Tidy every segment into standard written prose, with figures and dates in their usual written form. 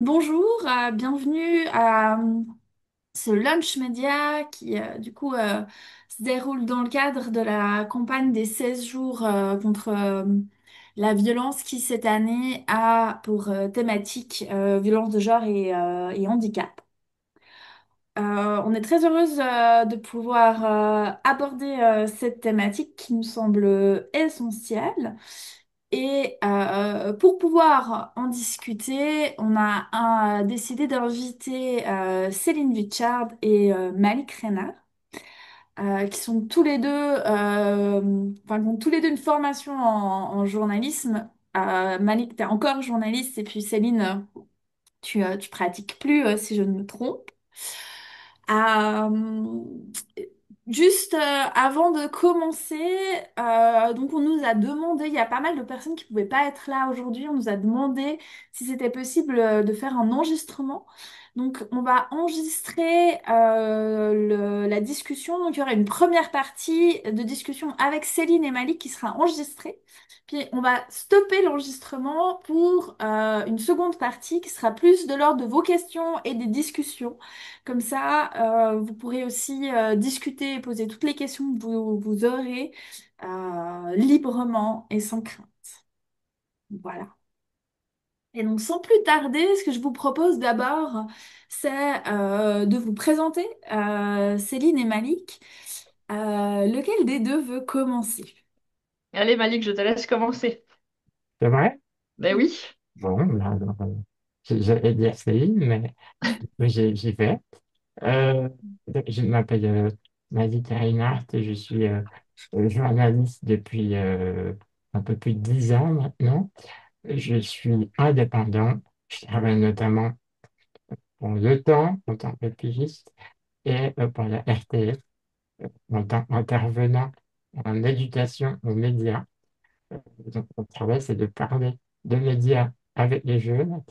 Bonjour, bienvenue à ce lunch média qui se déroule dans le cadre de la campagne des 16 jours contre la violence qui cette année a pour thématique violence de genre et handicap. On est très heureuse de pouvoir aborder cette thématique qui nous semble essentielle. Et pour pouvoir en discuter, on a décidé d'inviter Céline Vichard et Malik Reynard, qui sont tous les deux, qui ont tous les deux une formation en journalisme. Malik, tu es encore journaliste, et puis Céline, tu pratiques plus, si je ne me trompe. Euh, Juste avant de commencer, donc on nous a demandé, il y a pas mal de personnes qui pouvaient pas être là aujourd'hui, on nous a demandé si c'était possible de faire un enregistrement. Donc on va enregistrer la discussion. Donc il y aura une première partie de discussion avec Céline et Malik qui sera enregistrée. Puis on va stopper l'enregistrement pour une seconde partie qui sera plus de l'ordre de vos questions et des discussions. Comme ça, vous pourrez aussi discuter et poser toutes les questions que vous aurez librement et sans crainte. Voilà. Et donc, sans plus tarder, ce que je vous propose d'abord, c'est de vous présenter Céline et Malik. Lequel des deux veut commencer? Allez Malik, je te laisse commencer. C'est vrai? Ben oui. Bon, ben, alors, j'allais dire Céline, mais j'y vais. Euh, je m'appelle Malik Reinhardt et je suis journaliste depuis un peu plus de 10 ans maintenant. Je suis indépendant. Je travaille notamment pour Le Temps en tant que pigiste et pour la RTS en tant qu'intervenant en éducation aux médias. Donc, mon travail, c'est de parler de médias avec les jeunes.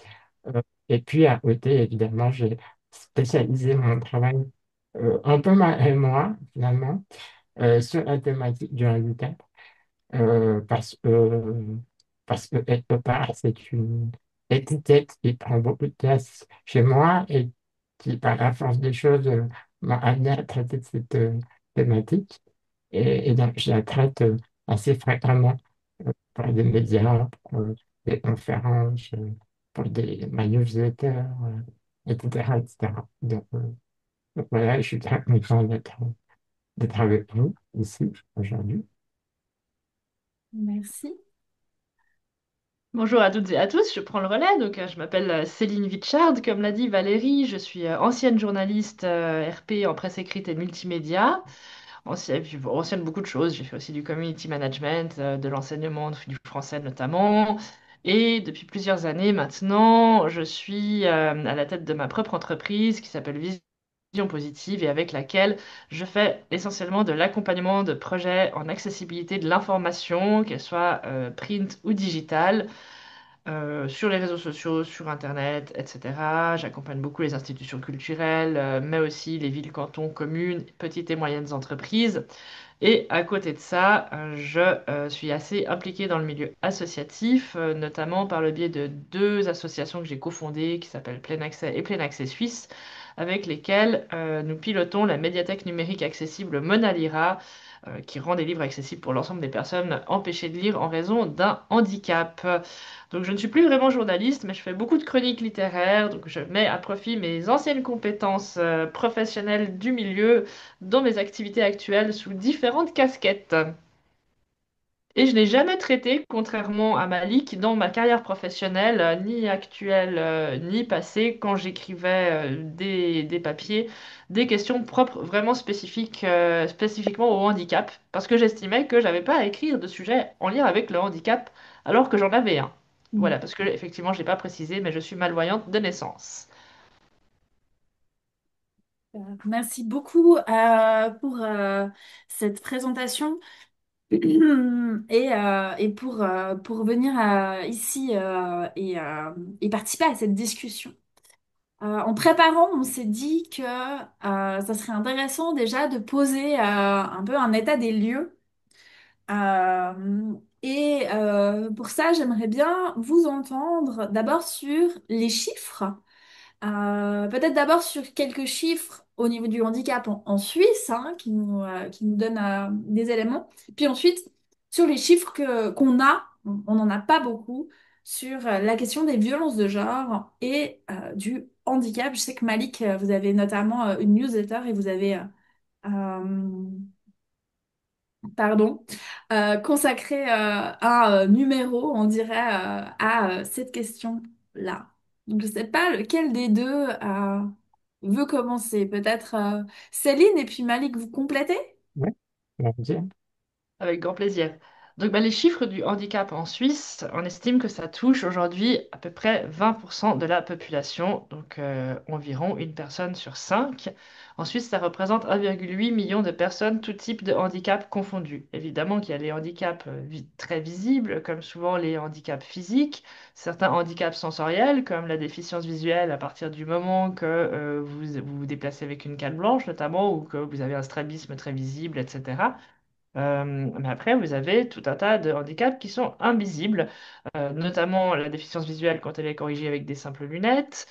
Et puis, à côté, évidemment, j'ai spécialisé mon travail un peu et moi, finalement, sur la thématique du handicap, euh, parce que, parce que quelque part, c'est une étiquette qui prend beaucoup de place chez moi et qui, par la force des choses, m'a amené à traiter de cette thématique. Et donc, je la traite assez fréquemment pour des médias, pour des conférences, pour des newsletters, etc., etc. Donc voilà, je suis très content d'être avec vous ici aujourd'hui. Merci. Bonjour à toutes et à tous, je prends le relais. Je m'appelle Céline Vichard, comme l'a dit Valérie. Je suis ancienne journaliste RP en presse écrite et multimédia. Ancienne beaucoup de choses. J'ai fait aussi du community management, de l'enseignement, du français notamment. Et depuis plusieurs années maintenant, je suis à la tête de ma propre entreprise qui s'appelle Vision Positive et avec laquelle je fais essentiellement de l'accompagnement de projets en accessibilité de l'information, qu'elle soit print ou digitale, sur les réseaux sociaux, sur Internet, etc. J'accompagne beaucoup les institutions culturelles, mais aussi les villes, cantons, communes, petites et moyennes entreprises. Et à côté de ça, je suis assez impliquée dans le milieu associatif, notamment par le biais de deux associations que j'ai cofondées qui s'appellent Plein Accès et Plein Accès Suisse, avec lesquelles nous pilotons la médiathèque numérique accessible Mona Lira, qui rend des livres accessibles pour l'ensemble des personnes empêchées de lire en raison d'un handicap. Donc je ne suis plus vraiment journaliste, mais je fais beaucoup de chroniques littéraires, donc je mets à profit mes anciennes compétences professionnelles du milieu dans mes activités actuelles sous différentes casquettes. Et je n'ai jamais traité, contrairement à Malik, dans ma carrière professionnelle, ni actuelle, ni passée, quand j'écrivais des papiers, des questions propres, vraiment spécifiques, spécifiquement au handicap, parce que j'estimais que j'avais pas à écrire de sujets en lien avec le handicap, alors que j'en avais un. Voilà, parce que effectivement, je l'ai pas précisé, mais je suis malvoyante de naissance. Merci beaucoup pour cette présentation. Et pour venir ici et participer à cette discussion. En préparant, on s'est dit que ça serait intéressant déjà de poser un peu un état des lieux. Et pour ça, j'aimerais bien vous entendre d'abord sur les chiffres. Peut-être d'abord sur quelques chiffres au niveau du handicap en Suisse, hein, qui nous donnent des éléments. Puis ensuite, sur les chiffres qu'on a, on n'en a pas beaucoup, sur la question des violences de genre et du handicap. Je sais que Malik, vous avez notamment une newsletter et vous avez euh, pardon, consacré un numéro, on dirait, à cette question-là. Donc, je ne sais pas lequel des deux veut commencer. Peut-être Céline et puis Malik, vous complétez? Ouais, on va dire. Avec grand plaisir. Donc, bah, les chiffres du handicap en Suisse, on estime que ça touche aujourd'hui à peu près 20% de la population, donc environ une personne sur cinq. En Suisse, ça représente 1,8 million de personnes, tout type de handicap confondus. Évidemment qu'il y a les handicaps très visibles, comme souvent les handicaps physiques, certains handicaps sensoriels, comme la déficience visuelle à partir du moment que vous vous déplacez avec une canne blanche, notamment, ou que vous avez un strabisme très visible, etc. Mais après, vous avez tout un tas de handicaps qui sont invisibles, notamment la déficience visuelle quand elle est corrigée avec des simples lunettes,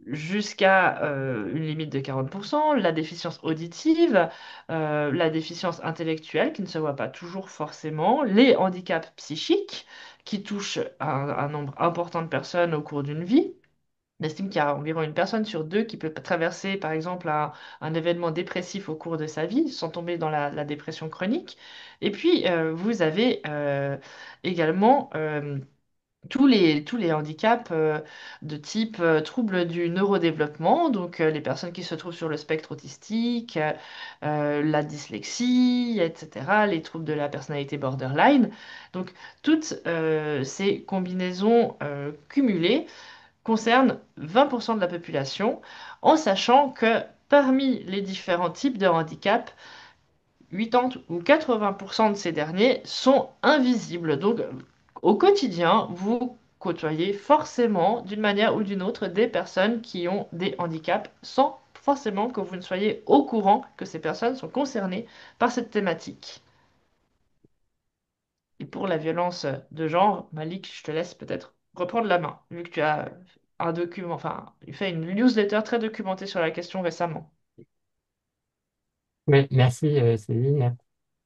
jusqu'à une limite de 40%, la déficience auditive, la déficience intellectuelle qui ne se voit pas toujours forcément, les handicaps psychiques qui touchent un nombre important de personnes au cours d'une vie. On estime qu'il y a environ une personne sur deux qui peut traverser, par exemple, un événement dépressif au cours de sa vie, sans tomber dans la dépression chronique. Et puis, vous avez également tous les handicaps de type troubles du neurodéveloppement, donc les personnes qui se trouvent sur le spectre autistique, la dyslexie, etc., les troubles de la personnalité borderline. Donc, toutes ces combinaisons cumulées concerne 20% de la population, en sachant que parmi les différents types de handicap, 80 ou 80% de ces derniers sont invisibles. Donc, au quotidien, vous côtoyez forcément, d'une manière ou d'une autre, des personnes qui ont des handicaps sans forcément que vous ne soyez au courant que ces personnes sont concernées par cette thématique. Et pour la violence de genre, Malik, je te laisse peut-être reprendre la main, vu que tu as un document, enfin, fait une newsletter très documentée sur la question récemment. Oui, merci Céline.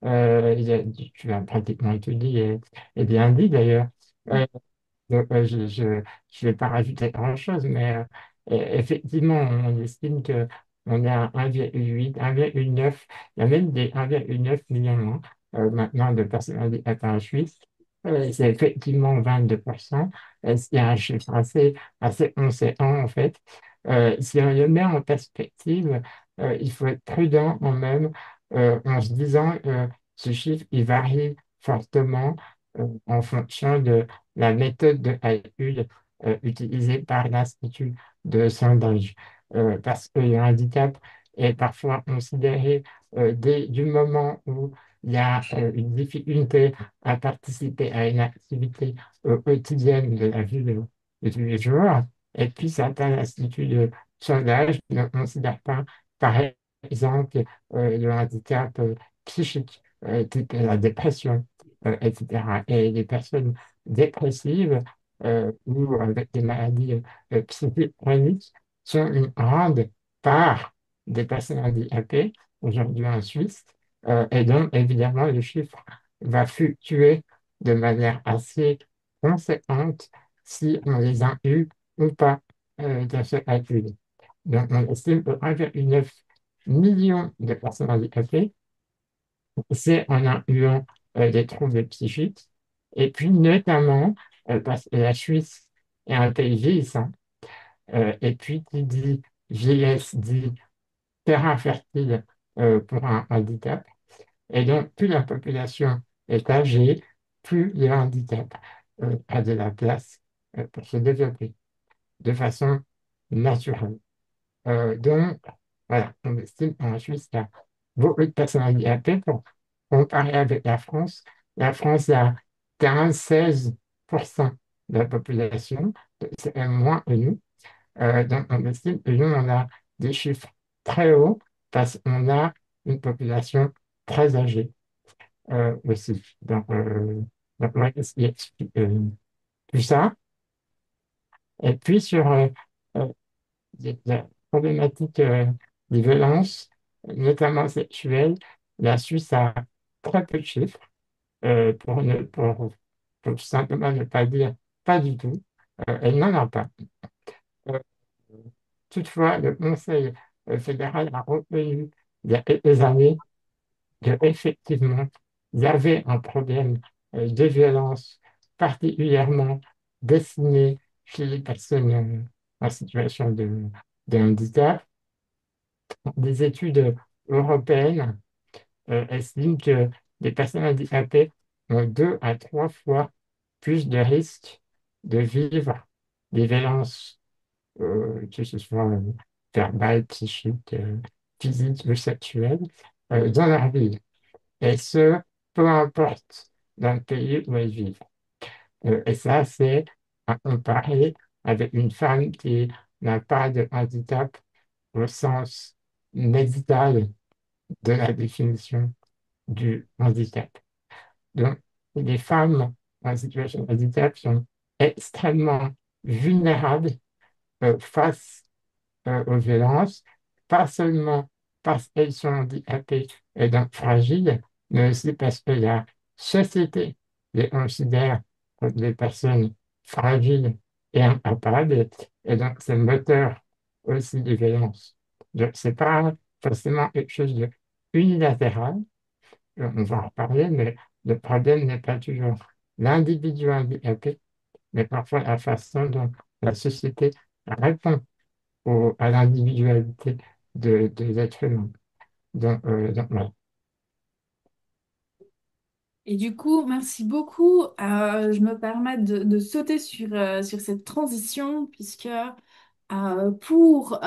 Tu as pratiquement tout dit et bien dit d'ailleurs. Euh, Donc, je vais pas rajouter grand-chose, mais effectivement, on estime que on est à 1,8, 1,9, il y a même des 1,9 millions hein, maintenant de personnes handicapées en Suisse. C'est effectivement 22%. C'est un chiffre assez conséquent, en fait. Si on le met en perspective, il faut être prudent quand même en se disant que ce chiffre, il varie fortement en fonction de la méthode de calcul utilisée par l'Institut de sondage, parce que le handicap est parfois considéré dès du moment où il y a une difficulté à participer à une activité quotidienne de la vie de tous les jours, et puis certains instituts de sondage ne considèrent pas, par exemple, le handicap psychique, type la dépression etc. Et les personnes dépressives ou avec des maladies psychiques chroniques sont une grande part des personnes handicapées aujourd'hui en Suisse. Et donc, évidemment, le chiffre va fluctuer de manière assez conséquente si on les inclut ou pas dans ce calcul. Donc, on estime que 1,9 million de personnes handicapées c'est en incluant des troubles psychiques. Et puis, notamment, parce que la Suisse est un pays vieillissant, et puis qui dit vieillesse dit terrain fertile pour un handicap. Et donc, plus la population est âgée, plus le handicap a de la place pour se développer de façon naturelle. Donc, voilà, on estime en Suisse qu'il y a beaucoup de personnes handicapées. Pour comparer avec la France a 15-16% de la population, c'est même moins que nous. Donc, on estime que nous, on a des chiffres très hauts parce qu'on a une population très âgée aussi. Donc, Donc, ouais, il explique tout ça. Et puis sur euh, la problématique des violences, notamment sexuelles, la Suisse a très peu de chiffres, pour simplement ne pas dire pas du tout. Elle n'en a pas. Euh, Toutefois, le Conseil fédéral a reconnu il y a quelques années qu'effectivement, il y avait un problème de violence particulièrement dessiné chez les personnes en situation de handicap. Des études européennes estiment que les personnes handicapées ont 2 à 3 fois plus de risques de vivre des violences, que ce soit verbales, psychiques, physiques ou sexuelles, dans leur vie. Et ce, peu importe dans le pays où elles vivent. Et ça, c'est à comparer avec une femme qui n'a pas de handicap au sens médical de la définition du handicap. Donc, les femmes en situation de handicap sont extrêmement vulnérables face aux violences, pas seulement parce qu'elles sont handicapées et donc fragiles, mais aussi parce que la société les considère comme des personnes fragiles et incapables, et donc c'est moteur aussi des violences. Donc, c'est pas forcément quelque chose de unilatéral, on va en reparler, mais le problème n'est pas toujours l'individu handicapé, mais parfois la façon dont la société répond à l'individualité de l'être humain. Donc, voilà. Et du coup, merci beaucoup. Je me permets de sauter sur cette transition puisque pour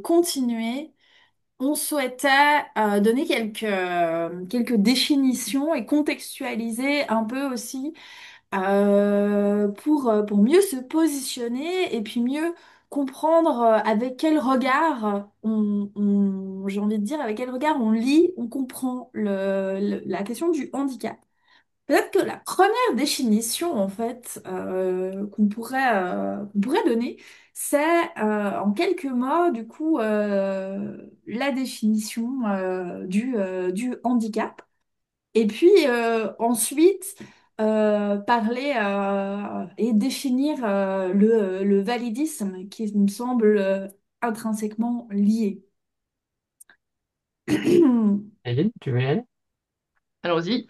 continuer, on souhaitait donner quelques définitions et contextualiser un peu aussi pour mieux se positionner et puis mieux comprendre avec quel regard j'ai envie de dire, avec quel regard on lit, on comprend la question du handicap. Peut-être que la première définition, en fait, qu'on pourrait donner, c'est en quelques mots, du coup, la définition du handicap. Et puis ensuite, parler et définir le validisme qui me semble intrinsèquement lié. Céline, tu veux y aller? Allons-y.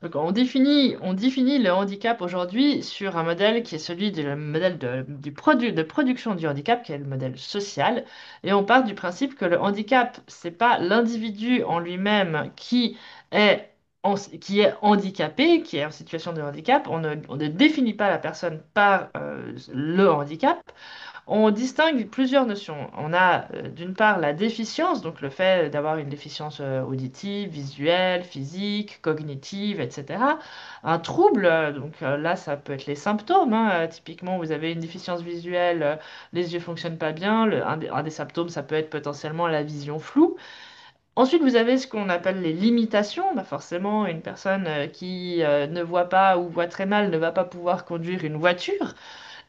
Donc, on définit le handicap aujourd'hui sur un modèle qui est celui du modèle de production du handicap, qui est le modèle social. Et on part du principe que le handicap, c'est pas l'individu en lui-même est, qui est handicapé, qui est en situation de handicap. On ne définit pas la personne par le handicap. On distingue plusieurs notions. On a d'une part la déficience, donc le fait d'avoir une déficience auditive, visuelle, physique, cognitive, etc. Un trouble, donc là ça peut être les symptômes, hein. Typiquement vous avez une déficience visuelle, les yeux fonctionnent pas bien. Un des symptômes ça peut être potentiellement la vision floue. Ensuite, vous avez ce qu'on appelle les limitations. Bah, forcément, une personne qui ne voit pas ou voit très mal ne va pas pouvoir conduire une voiture.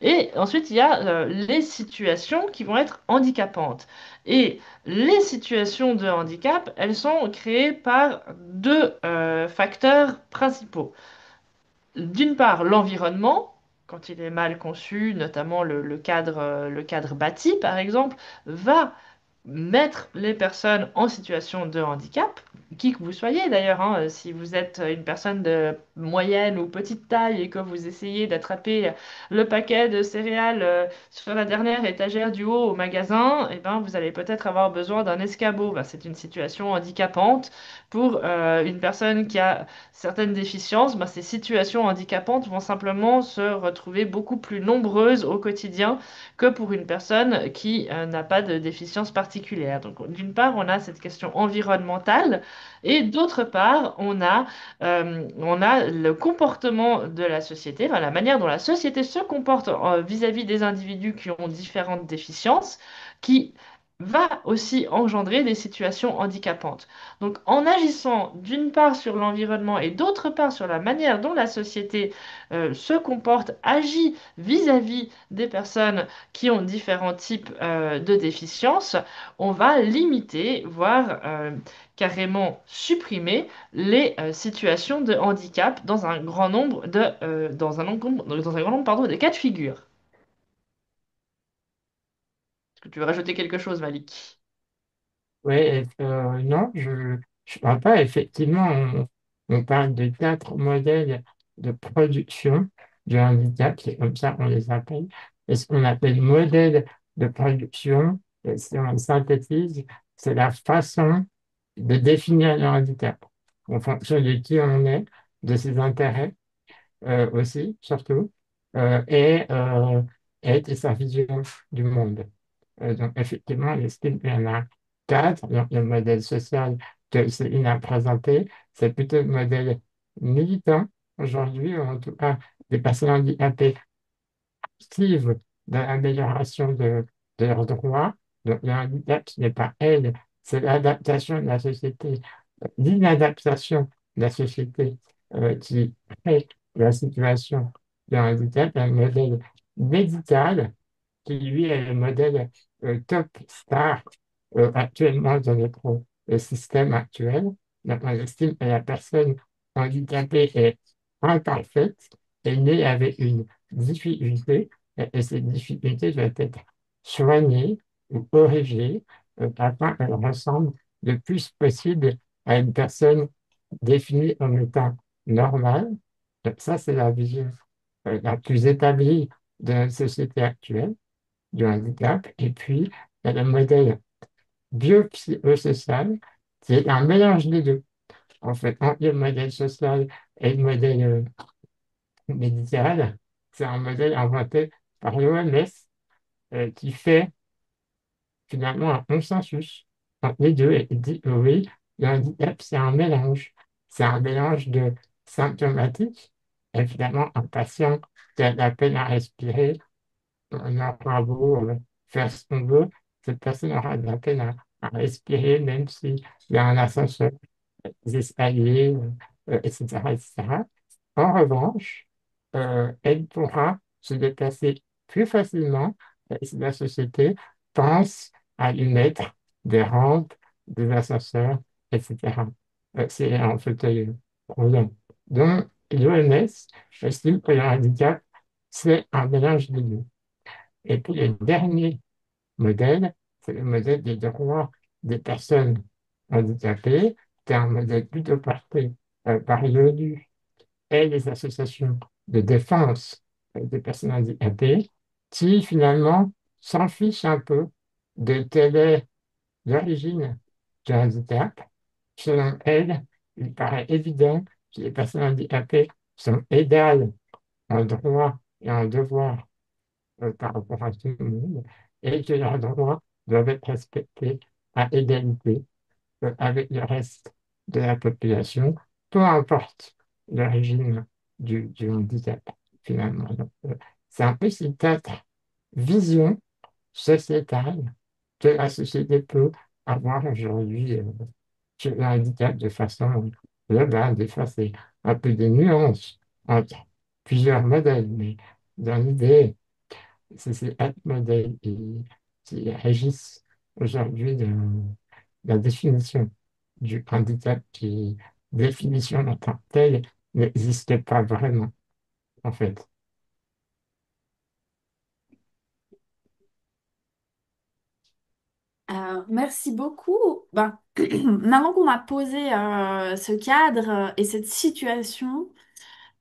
Et ensuite, il y a les situations qui vont être handicapantes. Et les situations de handicap, elles sont créées par deux facteurs principaux. D'une part, l'environnement, quand il est mal conçu, notamment le cadre bâti, par exemple, va mettre les personnes en situation de handicap, qui que vous soyez d'ailleurs, hein, si vous êtes une personne de moyenne ou petite taille et que vous essayez d'attraper le paquet de céréales sur la dernière étagère du haut au magasin, eh ben, vous allez peut-être avoir besoin d'un escabeau. Ben, c'est une situation handicapante. Pour une personne qui a certaines déficiences, ben, ces situations handicapantes vont simplement se retrouver beaucoup plus nombreuses au quotidien que pour une personne qui n'a pas de déficience particulière. Donc, d'une part, on a cette question environnementale et d'autre part, on a le comportement de la société, enfin, la manière dont la société se comporte vis-à-vis des individus qui ont différentes déficiences, qui va aussi engendrer des situations handicapantes. Donc en agissant d'une part sur l'environnement et d'autre part sur la manière dont la société se comporte, agit vis-à-vis des personnes qui ont différents types de déficiences, on va limiter, voire carrément supprimer les situations de handicap dans un grand nombre dans un grand nombre, pardon, de cas de figure. Est-ce que tu veux rajouter quelque chose, Malik? Oui, non, je parle pas. Effectivement, on parle de quatre modèles de production du handicap, c'est comme ça qu'on les appelle. Et ce qu'on appelle modèle de production, si on le synthétise, c'est la façon de définir le handicap en fonction de qui on est, de ses intérêts aussi, surtout, euh, et, euh, et de sa vision du monde. Donc, effectivement, il estime qu'il y en a quatre. Donc, le modèle social que Céline a présenté, c'est plutôt le modèle militant aujourd'hui, ou en tout cas des personnes handicapées actives dans l'amélioration de leurs droits. Donc, le handicap, ce n'est pas elle, c'est l'adaptation de la société, l'inadaptation de la société qui crée la situation de handicap, un modèle médical qui lui est le modèle top star actuellement dans notre système actuel. Donc, on estime que la personne handicapée est imparfaite, est née avec une difficulté, et cette difficulté doit être soignée ou corrigée afin qu'elle ressemble le plus possible à une personne définie comme étant normale. Donc, ça, c'est la vision la plus établie de notre société actuelle du handicap. Et puis, il y a le modèle biopsychosocial, qui est un mélange des deux. En fait, entre le modèle social et le modèle médical, c'est un modèle inventé par l'OMS qui fait finalement un consensus entre les deux et dit que oui, le handicap, c'est un mélange. C'est un mélange de symptomatique. Évidemment, un patient qui a de la peine à respirer, on aura beau faire ce qu'on veut, cette personne aura de la peine à respirer, même s'il y a un ascenseur, des escaliers, etc., etc. En revanche, elle pourra se déplacer plus facilement si la société pense à lui mettre des rampes, des ascenseurs, etc. C'est un fauteuil roulant. Donc, l'OMS estime que le handicap, c'est un mélange des deux. Et puis le dernier modèle, c'est le modèle des droits des personnes handicapées. C'est un modèle plutôt porté par l'ONU et les associations de défense des personnes handicapées, qui finalement s'en fichent un peu de quelle est l'origine du handicap. Selon elles, il paraît évident que les personnes handicapées sont égales en droits et en devoirs par rapport à tout le monde et que leurs droits doivent être respectés à égalité avec le reste de la population, peu importe l'origine du handicap, finalement. Donc, c'est un peu ces quatre visions sociétales que la société peut avoir aujourd'hui sur le handicap de façon globale. Des fois, c'est un peu des nuances entre plusieurs modèles, mais dans l'idée, c'est ces quatre modèles qui régissent aujourd'hui de la définition du handicap qui, définition en tant que telle, n'existe pas vraiment, en fait. Merci beaucoup. Ben, maintenant qu'on a posé ce cadre et cette situation,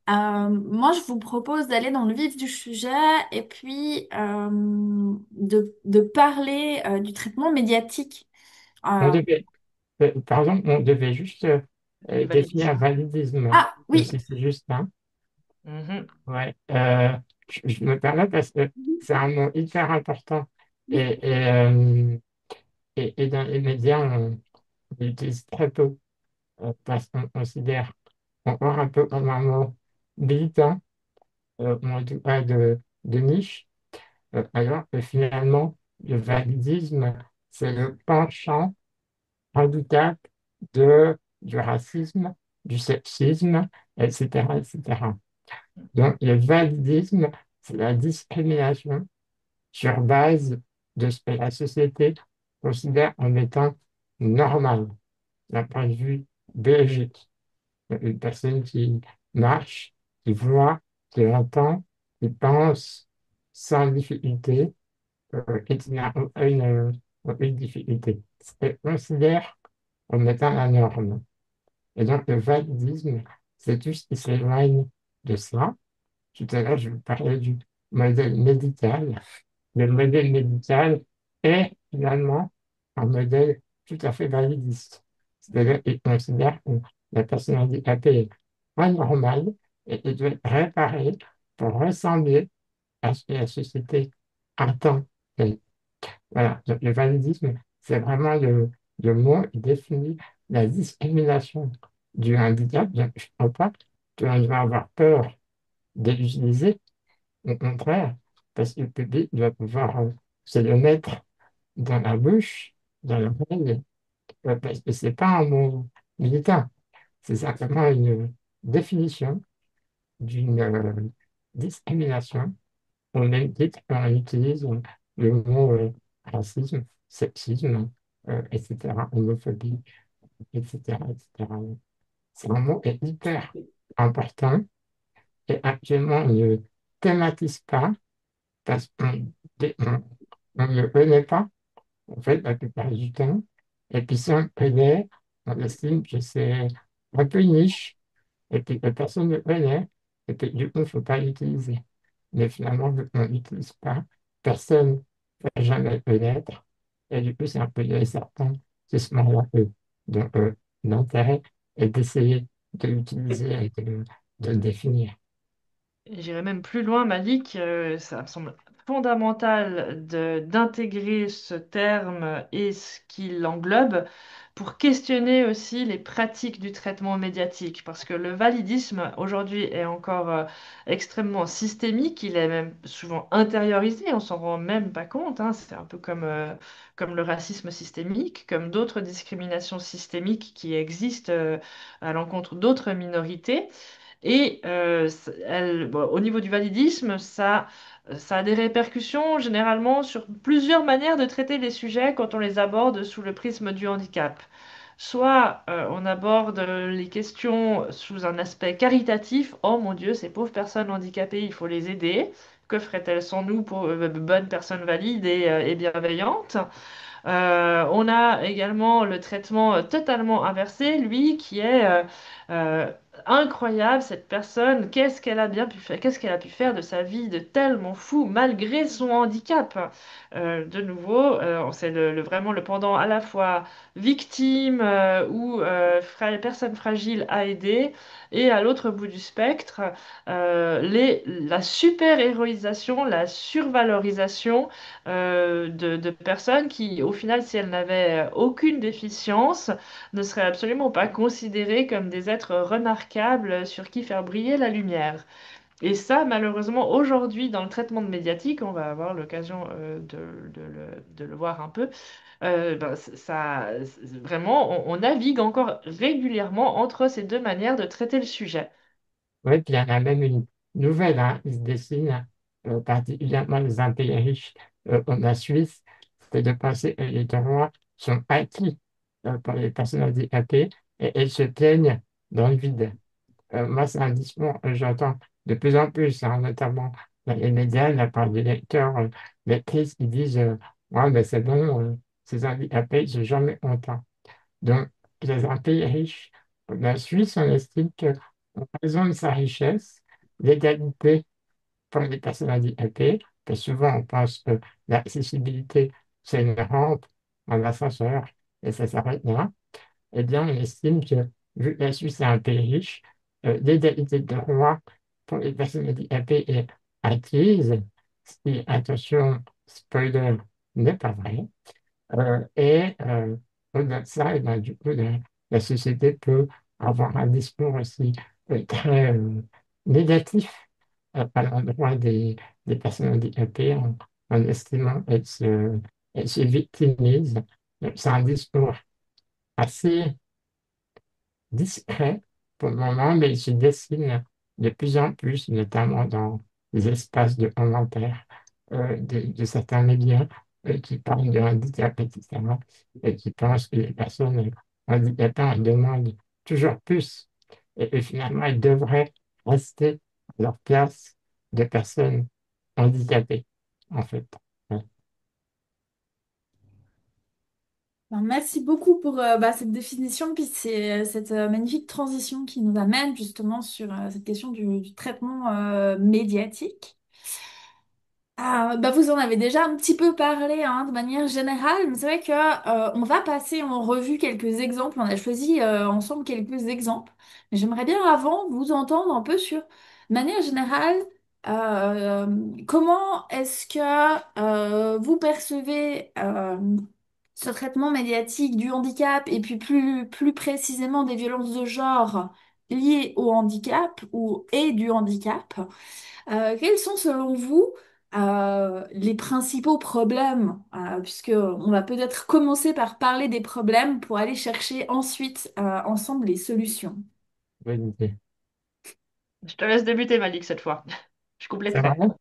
moi je vous propose d'aller dans le vif du sujet et puis de parler du traitement médiatique. On Euh, devait, pardon, on devait juste Du définir validisme. validisme, Ah oui. si c'est juste ça. Mhm. Ouais, je me permets parce que c'est un mot hyper important et, et, euh, et dans les médias, on l'utilise très peu parce qu'on considère encore un peu comme un mot militant, ou en tout cas de niche, alors que finalement, le validisme, c'est le penchant handicap du racisme, du sexisme, etc., etc. Donc, le validisme, c'est la discrimination sur base de ce que la société considère en étant normal, d'un point de vue biologique. Une personne qui marche, qui voit, qui entend, qui pense sans difficulté et qui n'a aucune difficulté. C'est considère comme étant la norme. Et donc, le validisme, c'est tout ce qui s'éloigne de ça. Tout à l'heure, je vous parlais du modèle médical. Le modèle médical est finalement un modèle tout à fait validiste. C'est-à-dire qu'il considère que la personne handicapée est anormale et qu'elle doit être réparée pour ressembler à ce que la société attend d'elle. Voilà, donc le validisme, c'est vraiment le mot qui définit la discrimination du handicap. Donc, je ne crois pas qu'on doit avoir peur de l'utiliser, au contraire, parce que le public doit pouvoir se le mettre dans la bouche, dans l'oreille, parce que ce n'est pas un mot militant, c'est simplement une définition d'une discrimination au même titre qu'on utilise le mot racisme, sexisme, etc., homophobie, etc., etc. C'est un mot qui est hyper important et actuellement on ne thématise pas parce on ne le connaît pas, en fait, la plupart du temps. Et puis si on le connaît, on estime que c'est un peu niche et puis que personne ne le connaît et puis du coup, il ne faut pas l'utiliser. Mais finalement, vu qu'on ne l'utilise pas, personne ne va jamais le connaître. Et du coup, c'est un peu certain que ce moment-là, donc, l'intérêt est d'essayer de l'utiliser et de le définir. Et j'irais même plus loin, Malik, ça me semble fondamental d'intégrer ce terme et ce qu'il englobe pour questionner aussi les pratiques du traitement médiatique, parce que le validisme aujourd'hui est encore extrêmement systémique, il est même souvent intériorisé, on s'en rend même pas compte, hein. C'est un peu comme le racisme systémique, comme d'autres discriminations systémiques qui existent à l'encontre d'autres minorités. Et bon, au niveau du validisme, ça a des répercussions généralement sur plusieurs manières de traiter les sujets quand on les aborde sous le prisme du handicap. Soit on aborde les questions sous un aspect caritatif. Oh mon Dieu, ces pauvres personnes handicapées, il faut les aider. Que ferait-elle sans nous pour bonnes personnes valides et bienveillantes? On a également le traitement totalement inversé, lui, qui est euh, incroyable, cette personne, qu'est-ce qu'elle a bien pu faire, qu'est-ce qu'elle a pu faire de sa vie de tellement fou, malgré son handicap. De nouveau, c'est vraiment le pendant à la fois victime ou personne fragile à aider, et à l'autre bout du spectre, la super-héroïsation, la survalorisation de personnes qui, au final, si elles n'avaient aucune déficience, ne seraient absolument pas considérées comme des êtres remarquables sur qui faire briller la lumière. Et ça, malheureusement, aujourd'hui, dans le traitement de médiatique, on va avoir l'occasion de le voir un peu, ben, vraiment, on navigue encore régulièrement entre ces deux manières de traiter le sujet. Oui, puis il y en a même une nouvelle hein, qui se dessine, particulièrement les un pays riches comme la Suisse, c'est de penser que les droits sont acquis pour les personnes handicapées et elles se plaignent dans le vide. Moi, c'est un discours que j'entends de plus en plus, hein, notamment dans les médias, de la part des lecteurs, lectrices qui disent ouais, mais c'est bon, ces handicapés, je suis jamais content. Donc, dans un pays riche, la Suisse, on estime que, en raison de sa richesse, l'égalité pour les personnes handicapées, que souvent on pense que l'accessibilité, c'est une rampe, un ascenseur, et ça s'arrête là, eh bien, on estime que, vu que la Suisse est un pays riche, l'égalité de droit pour les personnes handicapées est acquise, ce qui, attention, spoiler, n'est pas vrai. Au-delà de ça, eh ben, du coup, la société peut avoir un discours aussi très négatif à l'endroit des personnes handicapées en estimant être elle se victimise. Donc, c'est un discours assez discret pour le moment, mais il se dessine de plus en plus, notamment dans les espaces de commentaires de certains médias qui parlent de handicap, etc., et qui pensent que les personnes handicapées en demandent toujours plus. Et finalement, elles devraient rester à leur place de personnes handicapées, en fait. Ouais. Ben, merci beaucoup pour cette définition, puis c'est cette magnifique transition qui nous amène justement sur cette question du traitement médiatique. Vous en avez déjà un petit peu parlé hein, de manière générale, mais c'est vrai que on va passer en revue quelques exemples. On a choisi ensemble quelques exemples, mais j'aimerais bien avant vous entendre un peu sur, de manière générale, euh, comment est-ce que vous percevez ce traitement médiatique du handicap et puis plus précisément des violences de genre liées au handicap ou et du handicap. Quels sont selon vous les principaux problèmes, puisque on va peut-être commencer par parler des problèmes pour aller chercher ensuite ensemble les solutions. Bonne idée. Je te laisse débuter, Malik, cette fois. Je coupe les C'est vrai? traits.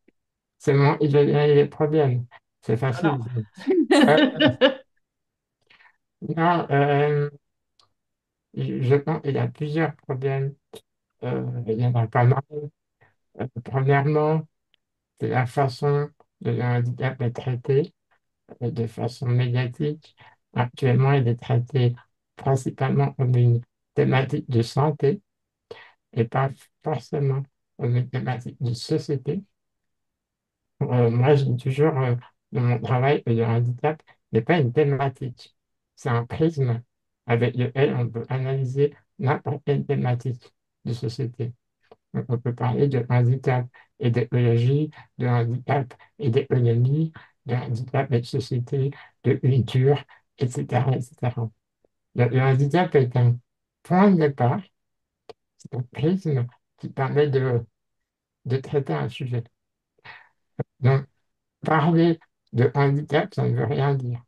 C'est bon, il y a des problèmes. C'est Ah non. facile. Euh, non, je pense qu'il y a plusieurs problèmes. Il y en a pas mal. Premièrement, c'est la façon dont le handicap est traité, de façon médiatique. Actuellement, il est traité principalement comme une thématique de santé et pas forcément comme une thématique de société. Moi, je dis toujours dans mon travail que le handicap n'est pas une thématique. C'est un prisme avec lequel on peut analyser n'importe quelle thématique de société. Donc, on peut parler de handicap et d'écologie, de handicap et d'économie, de handicap et de société, de culture, etc., etc. Le handicap est un point de départ, c'est un prisme qui permet de traiter un sujet. Donc, parler de handicap, ça ne veut rien dire,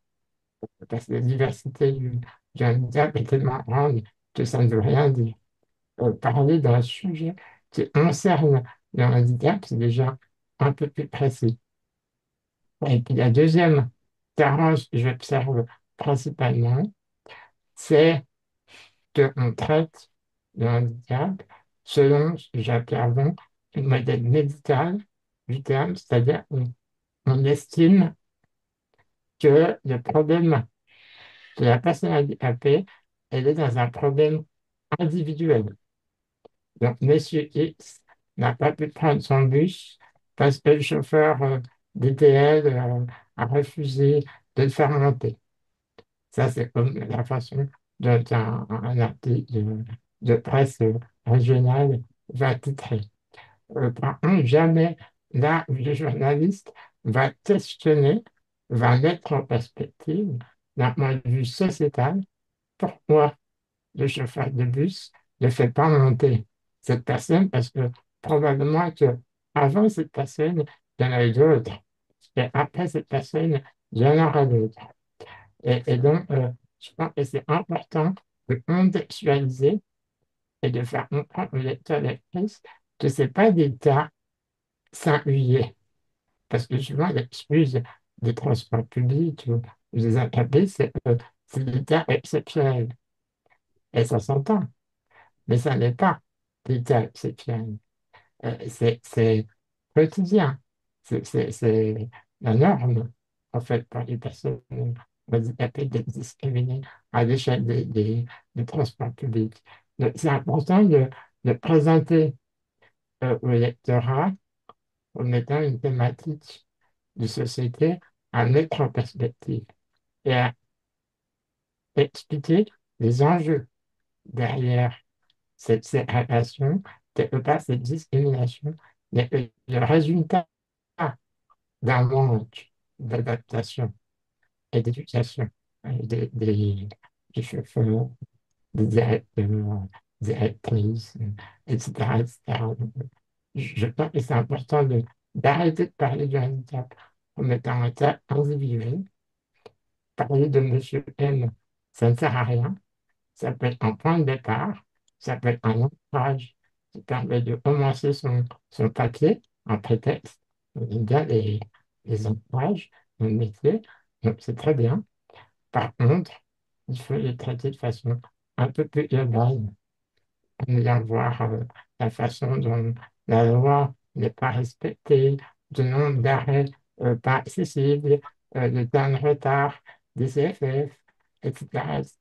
parce que la diversité du handicap est tellement grande que ça ne veut rien dire. Parler d'un sujet qui concerne le handicap, c'est déjà un peu plus précis. Et puis la deuxième carence que j'observe principalement, c'est qu'on traite le handicap selon ce que j'appelle le modèle médical du terme, c'est-à-dire on estime que le problème de la personne handicapée, elle est dans un problème individuel. Donc, Monsieur X n'a pas pu prendre son bus parce que le chauffeur DTL a refusé de le faire monter. Ça, c'est comme la façon dont un article de presse régionale va titrer. Par contre, jamais là où le journaliste va questionner, va mettre en perspective, d'un point de vue sociétal, pourquoi le chauffeur de bus ne fait pas monter cette personne parce que probablement que avant cette personne, il y en a eu d'autres. Et après cette personne, il y en aura d'autres. Et donc, je pense que c'est important de contextualiser et de faire comprendre aux lecteurs et lectrices que ce n'est pas des cas singuliers. Parce que souvent, l'excuse des transports publics ou des handicapés, c'est des cas exceptionnels. Et ça s'entend. Mais ça n'est pas des exceptionnels. C'est quotidien. C'est la norme, en fait, pour les personnes handicapées d'être discriminées à l'échelle des transports publics. Donc, c'est important de présenter au lectorat comme étant une thématique de société à mettre en perspective et à expliquer les enjeux derrière cette ségrégation, quelque part cette discrimination, mais le résultat d'un manque d'adaptation et d'éducation des chauffeurs, des directeurs, directrices, etc., etc. Je pense que c'est important d'arrêter de parler du handicap comme étant un cas individuel parler de Monsieur M, ça ne sert à rien. Ça peut être un point de départ, ça peut être un ancrage qui permet de commencer son papier, un prétexte. On aime bien les ancrages dans le métier, donc c'est très bien. Par contre, il faut les traiter de façon un peu plus globale. On vient voir la façon dont la loi n'est pas respectée, le nombre d'arrêts pas accessibles, le temps de retard des CFF, etc., etc.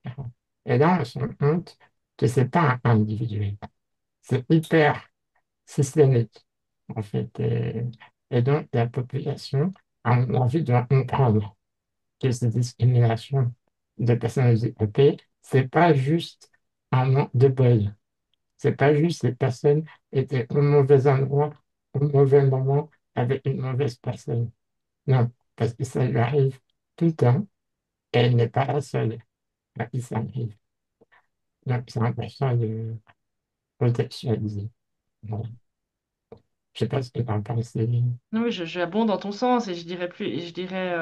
Et là, on se rend compte que c'est pas individuel, c'est hyper systémique, en fait. Et donc, la population, à mon avis, doit comprendre que ces discriminations de personnes handicapées, c'est pas juste un manque de bol. C'est pas juste les personnes étaient au mauvais endroit, au mauvais moment, avec une mauvaise personne. Non, parce que ça lui arrive tout le temps et elle n'est pas la seule à qui ça arrive. Donc, c'est important de contextualiser. Voilà. Je sais pas ce que tu en penses, Céline. Oui, j'abonde dans ton sens et je dirais plus, et je dirais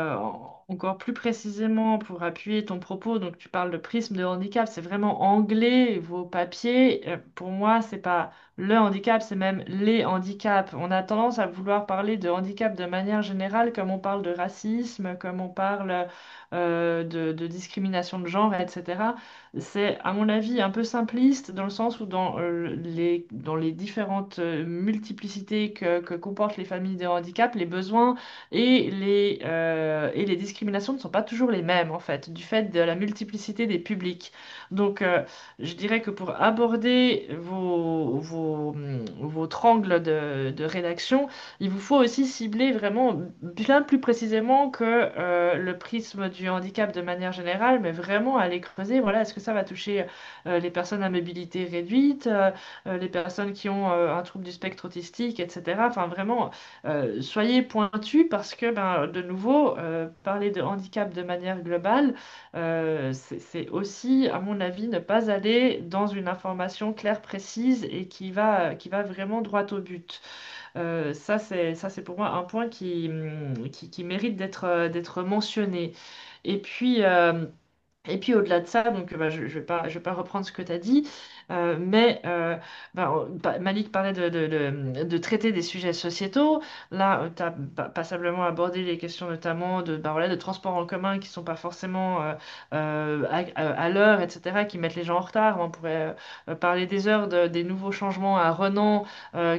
encore plus précisément pour appuyer ton propos. Donc, tu parles de prisme de handicap, c'est vraiment anglais vos papiers. Pour moi, c'est pas le handicap, c'est même les handicaps. On a tendance à vouloir parler de handicap de manière générale, comme on parle de racisme, comme on parle de discrimination de genre, etc. C'est, à mon avis, un peu simpliste dans le sens où dans les différentes multiplicités que comportent les familles de handicap, les besoins et les discriminations ne sont pas toujours les mêmes, en fait, du fait de la multiplicité des publics. Donc, je dirais que pour aborder votre angle de rédaction, il vous faut aussi cibler vraiment bien plus précisément que le prisme du handicap de manière générale, mais vraiment aller creuser, voilà, est-ce que ça va toucher les personnes à mobilité réduite, les personnes qui ont un trouble du spectre autistique, etc. Enfin, vraiment, soyez pointus parce que, ben, de nouveau, parler de handicap de manière globale, c'est aussi, à mon avis, ne pas aller dans une information claire, précise et qui va vraiment droit au but. Ça, c'est pour moi un point qui mérite d'être mentionné. Et puis, euh, et puis au-delà de ça, donc bah, je vais pas reprendre ce que tu as dit, mais Malik parlait de traiter des sujets sociétaux. Là, tu as passablement abordé les questions notamment voilà, de transports en commun qui sont pas forcément à l'heure, etc., qui mettent les gens en retard. On pourrait parler des heures des nouveaux changements à Renan,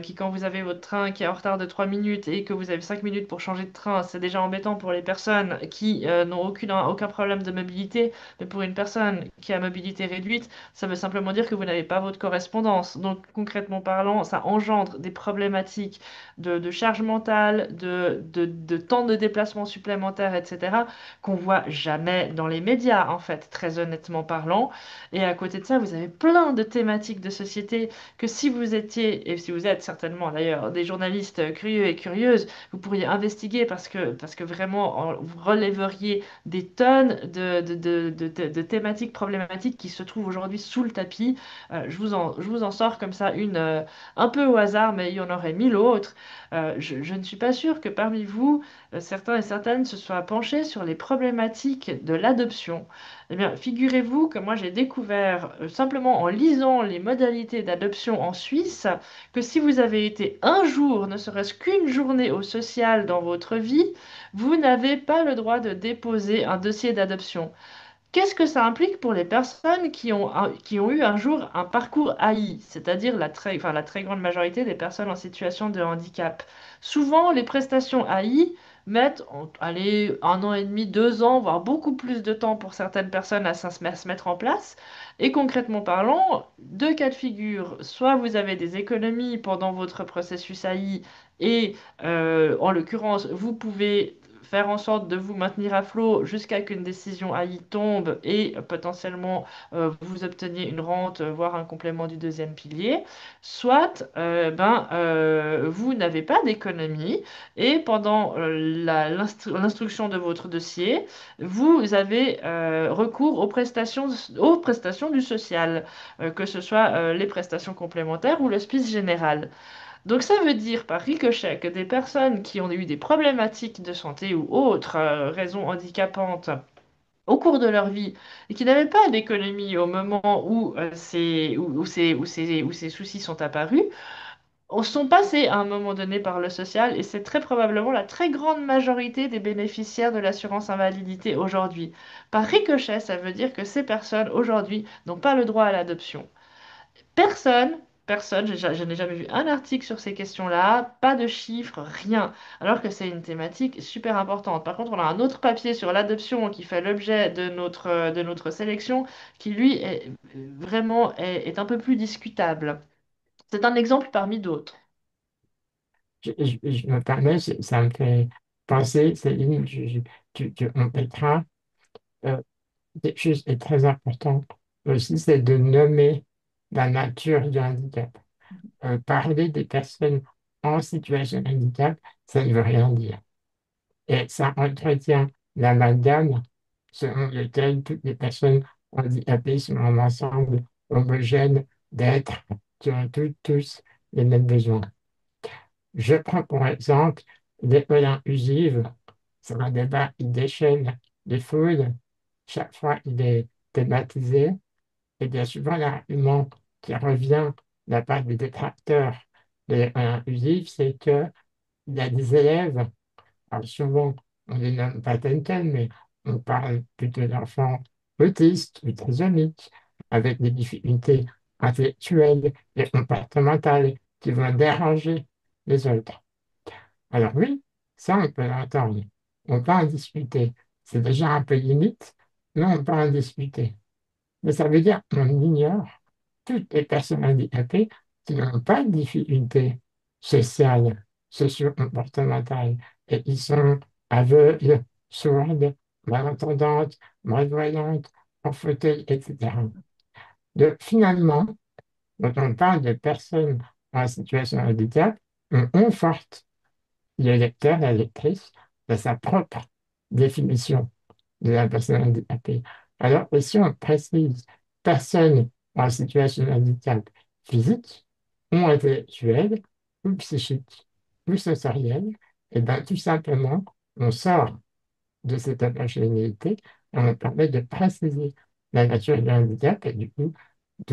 qui quand vous avez votre train qui est en retard de 3 minutes et que vous avez 5 minutes pour changer de train, c'est déjà embêtant pour les personnes qui n'ont aucun problème de mobilité. Mais pour une personne qui a mobilité réduite, ça veut simplement dire que vous n'avez pas votre correspondance. Donc concrètement parlant, ça engendre des problématiques de charge mentale, de temps de déplacement supplémentaire, etc., qu'on voit jamais dans les médias, en fait, très honnêtement parlant. Et à côté de ça, vous avez plein de thématiques de société que si vous étiez, et si vous êtes certainement d'ailleurs des journalistes curieux et curieuses, vous pourriez investiguer parce que vraiment, vous relèveriez des tonnes de thématiques problématiques qui se trouvent aujourd'hui sous le tapis. Je vous en sors comme ça une un peu au hasard, mais il y en aurait mille autres. Je ne suis pas sûre que parmi vous, certains et certaines se soient penchés sur les problématiques de l'adoption. Eh bien, figurez-vous que moi j'ai découvert simplement en lisant les modalités d'adoption en Suisse que si vous avez été un jour, ne serait-ce qu'une journée au social dans votre vie, vous n'avez pas le droit de déposer un dossier d'adoption. Qu'est-ce que ça implique pour les personnes qui ont eu un jour un parcours AI, c'est-à-dire la très grande majorité des personnes en situation de handicap? Souvent, les prestations AI mettent, allez, un an et demi, 2 ans, voire beaucoup plus de temps pour certaines personnes à se mettre en place. Et concrètement parlant, deux cas de figure. Soit vous avez des économies pendant votre processus AI et, en l'occurrence, vous pouvez faire en sorte de vous maintenir à flot jusqu'à qu'une décision AI tombe et potentiellement vous obteniez une rente, voire un complément du deuxième pilier, soit vous n'avez pas d'économie et pendant l'instruction de votre dossier, vous avez recours aux prestations du social, que ce soit les prestations complémentaires ou l'hospice général. Donc ça veut dire par ricochet que des personnes qui ont eu des problématiques de santé ou autres raisons handicapantes au cours de leur vie et qui n'avaient pas d'économie au moment où, où ces soucis sont apparus, sont passés à un moment donné par le social et c'est très probablement la très grande majorité des bénéficiaires de l'assurance invalidité aujourd'hui. Par ricochet, ça veut dire que ces personnes aujourd'hui n'ont pas le droit à l'adoption. Personne, je n'ai jamais vu un article sur ces questions-là, pas de chiffres, rien, alors que c'est une thématique super importante. Par contre, on a un autre papier sur l'adoption qui fait l'objet de notre sélection, qui lui est vraiment est un peu plus discutable. C'est un exemple parmi d'autres. Je me permets, ça me fait penser, Céline, on mettra, euh, quelque chose qui est très important aussi, c'est de nommer la nature du handicap. Parler des personnes en situation de handicap, ça ne veut rien dire. Et ça entretient l'amalgame selon lequel toutes les personnes handicapées sont un ensemble homogène d'êtres qui ont tous les mêmes besoins. Je prends pour exemple l'école inclusive. C'est un débat qui déchaîne les foules. Chaque fois, il est thématisé. Et bien souvent, l'argument qui revient de la part des détracteurs de l'école inclusive, c'est qu'il y a des élèves, alors souvent, on ne les nomme pas tels quels, mais on parle plutôt d'enfants autistes ou trisomiques, avec des difficultés intellectuelles et comportementales qui vont déranger les autres. Alors oui, ça, on peut l'entendre. On peut en discuter. C'est déjà un peu limite, mais on peut en discuter. Mais ça veut dire qu'on ignore toutes les personnes handicapées qui n'ont pas de difficultés sociales, socio-comportementales, et qui sont aveugles, sourdes, malentendantes, malvoyantes, en fauteuil, etc. Donc finalement, quand on parle de personnes en situation de handicap, on conforte le lecteur, la lectrice, de sa propre définition de la personne handicapée. Alors que si on précise personne en situation de handicap physique, ou intellectuel, ou psychique, ou sensoriel, et bien tout simplement, on sort de cette homogénéité et on permet de préciser la nature du handicap et du coup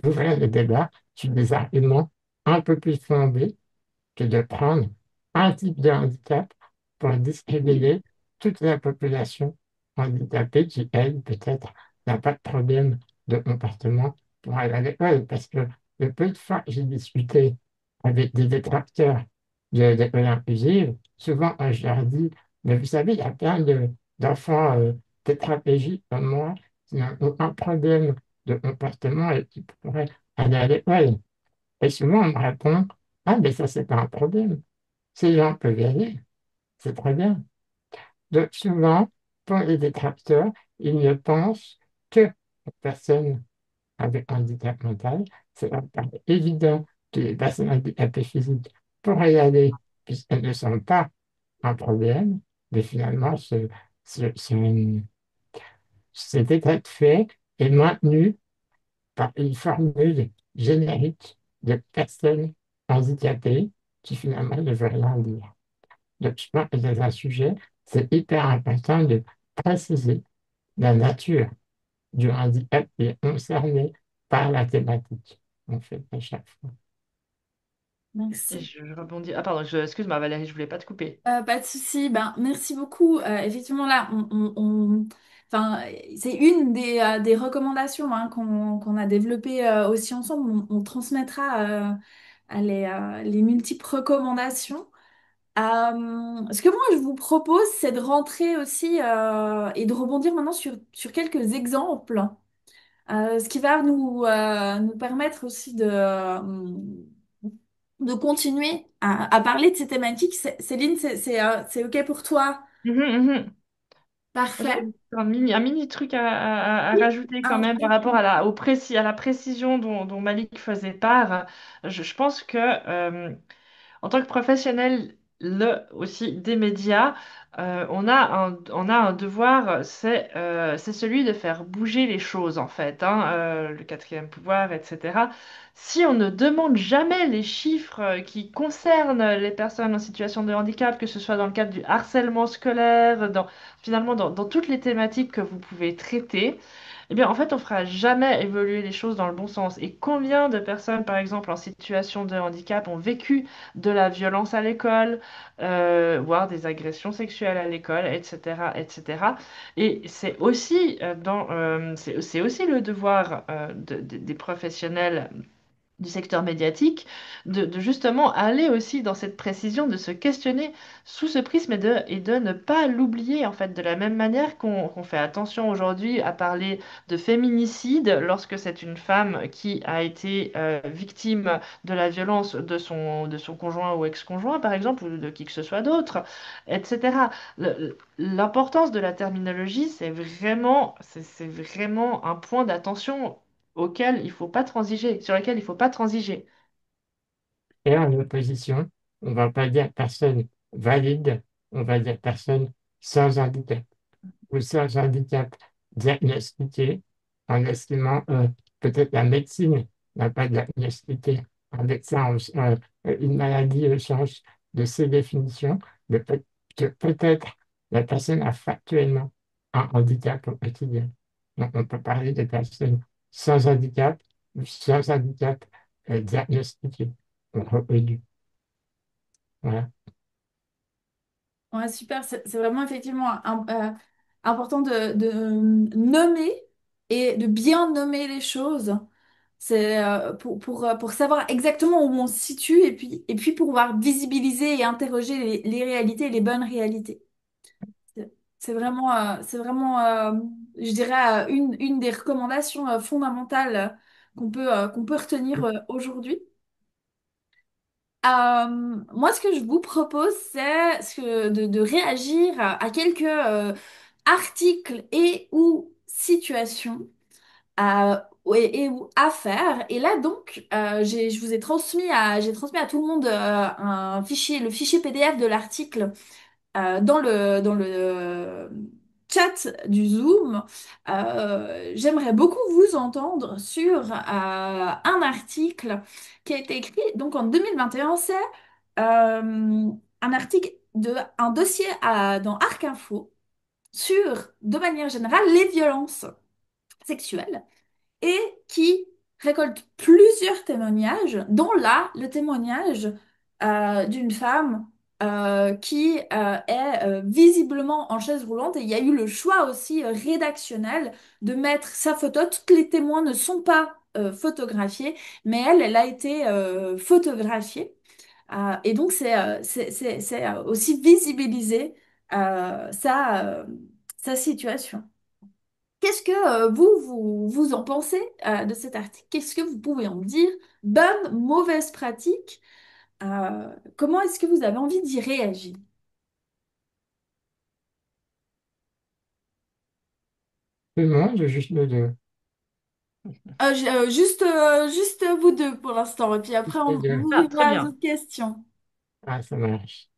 d'ouvrir le débat sur des arguments un peu plus fondés que de prendre un type de handicap pour discriminer toute la population handicapée qui, elle, peut-être, n'a pas de problème de comportement pour aller à l'école. Parce que le peu de fois que j'ai discuté avec des détracteurs de l'école inclusive, souvent, je leur dis, mais vous savez, il y a plein d'enfants tétraplégiques comme moi qui n'ont aucun problème de comportement et qui pourraient aller à l'école. Et souvent, on me répond, ah, mais ça, c'est pas un problème. Ces gens peuvent y aller, c'est très bien. Donc, souvent, pour les détracteurs, ils ne pensent que aux personnes avec handicap mental. C'est leur paraît évident que les personnes handicapées physiques pourraient y aller, puisqu'elles ne sont pas un problème. Mais finalement, ce- cet état de fait est maintenu par une formule générique de personnes handicapées qui finalement ne veut rien dire. Donc, je pense que dans un sujet, c'est hyper important de préciser la nature du handicap qui est concerné par la thématique. On fait à chaque fois. Et Merci. je rebondis. Ah pardon, excuse-moi Valérie, je voulais pas te couper. Pas de souci. Ben, merci beaucoup. Effectivement, là, enfin, c'est une des recommandations hein, qu'on a développées aussi ensemble. On transmettra les multiples recommandations. Ce que moi, je vous propose, c'est de rentrer aussi et de rebondir maintenant sur quelques exemples. Ce qui va nous permettre aussi de continuer à parler de ces thématiques. Céline, c'est OK pour toi? Mhm, mhm. Parfait. J'avais un mini truc à Oui. rajouter quand Alors, même par rapport à à la précision dont Malik faisait part. Je pense que en tant que professionnel aussi des médias, on a un devoir, c'est celui de faire bouger les choses, en fait, hein, le quatrième pouvoir, etc. Si on ne demande jamais les chiffres qui concernent les personnes en situation de handicap, que ce soit dans le cadre du harcèlement scolaire, finalement dans toutes les thématiques que vous pouvez traiter, eh bien, en fait, on fera jamais évoluer les choses dans le bon sens. Et combien de personnes, par exemple, en situation de handicap, ont vécu de la violence à l'école, voire des agressions sexuelles à l'école, etc., etc. Et c'est aussi, c'est aussi le devoir des professionnels du secteur médiatique, de justement aller aussi dans cette précision, de se questionner sous ce prisme et de ne pas l'oublier en fait, de la même manière qu'on fait attention aujourd'hui à parler de féminicide lorsque c'est une femme qui a été victime de la violence de son conjoint ou ex-conjoint par exemple, ou de qui que ce soit d'autre, etc. L'importance de la terminologie, c'est vraiment un point d'attention auquel il faut pas transiger, sur lequel il faut pas transiger. Et en opposition, on ne va pas dire personne valide, on va dire personne sans handicap ou sans handicap diagnostiqué, en estimant peut-être la médecine n'a pas diagnostiqué avec ça une maladie au sens de ses définitions, mais que peut-être la personne a factuellement un handicap au quotidien. Donc on peut parler de personnes sans handicap ou sans handicap diagnostiqué ou reconnu. Voilà. Ouais, super, c'est vraiment effectivement important de nommer et de bien nommer les choses. C'est pour savoir exactement où on se situe et puis pouvoir visibiliser et interroger les réalités et les bonnes réalités. C'est vraiment je dirais, une des recommandations fondamentales qu'on peut retenir aujourd'hui. Moi, ce que je vous propose, c'est de réagir à quelques articles et ou situations euh, et ou affaires. Et là, donc, je vous ai j'ai transmis à tout le monde un fichier, le fichier PDF de l'article dans le chat du Zoom. J'aimerais beaucoup vous entendre sur un article qui a été écrit donc en 2021. C'est un article un dossier dans Arc Info sur, de manière générale, les violences sexuelles et qui récolte plusieurs témoignages, dont là, le témoignage d'une femme qui est visiblement en chaise roulante. Et il y a eu le choix aussi rédactionnel de mettre sa photo. Toutes les témoins ne sont pas photographiés, mais elle a été photographiée. Et donc, c'est aussi visibiliser sa situation. Qu'est-ce que vous en pensez de cet article? Qu'est-ce que vous pouvez en dire? Bonne, mauvaise pratique? Comment est-ce que vous avez envie d'y réagir? Tout le monde, juste nous deux. Juste vous deux pour l'instant, et puis après Les on deux. Ah, très ouvrira aux bien. autres questions. Ah, ça marche.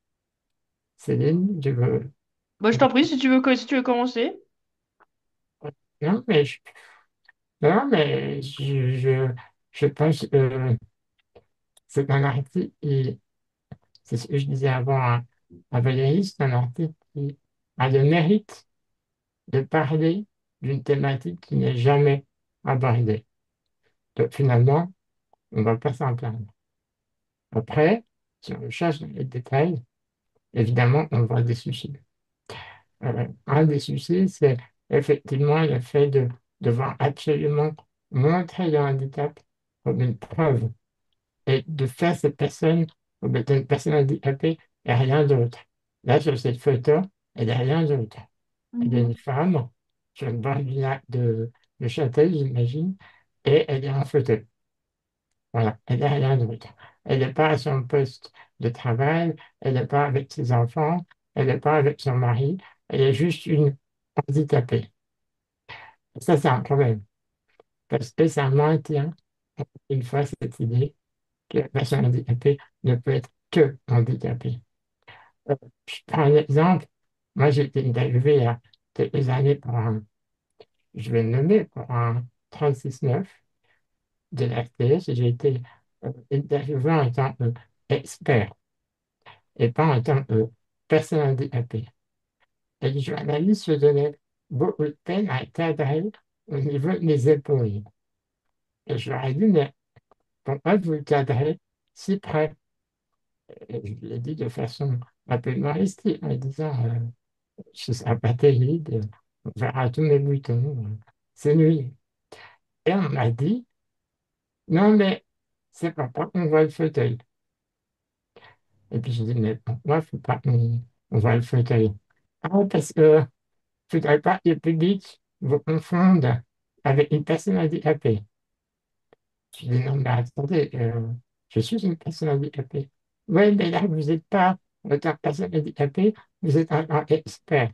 Céline, je veux. Bah, je t'en prie, si tu veux commencer. Non, mais non, mais je pense que c'est un article qui, c'est ce que je disais avant à Valérie, c'est un article qui a le mérite de parler d'une thématique qui n'est jamais abordée. Donc finalement, on ne va pas s'en plaindre. Après, si on cherche dans les détails, évidemment, on voit des soucis. Un des soucis, c'est effectivement le fait de devoir absolument montrer le handicap comme une preuve et de faire cette personne comme étant une personne handicapée et rien d'autre. Là, sur cette photo, elle n'est rien d'autre. Elle est Mhm. une femme sur une bord du lac de Châtel, j'imagine, et elle est en fauteuil. Voilà, elle n'est rien d'autre. Elle n'est pas à son poste de travail, elle n'est pas avec ses enfants, elle n'est pas avec son mari, elle est juste une handicapée. Ça, c'est un problème, parce que ça maintient une fois cette idée que la personne handicapée ne peut être que handicapée. Je prends un exemple. moi, j'ai été interviewé il y a quelques années pour un, je vais le nommer, pour un 36-9 de la RTS. J'ai été interviewé en tant qu'expert et pas en tant que personne handicapée. Et le journaliste se donnait beaucoup de peine à cadrer au niveau des épaules. Et je leur ai dit, mais pourquoi vous le cadrez si près? Et je lui ai dit de façon un peu humoristique, en disant, je ne serai pas terrible, on verra tous mes boutons, c'est nuit. Et on m'a dit, non, mais c'est pas pour qu'on voit le fauteuil. Et puis j'ai dit, mais pourquoi il ne faut pas qu'on voit le fauteuil? Ah, parce que je ne voudrais pas que le public vous confonde avec une personne handicapée. Je dis, non, mais attendez, je suis une personne handicapée. Oui, mais là, vous n'êtes pas en tant que personne handicapée, vous êtes un expert.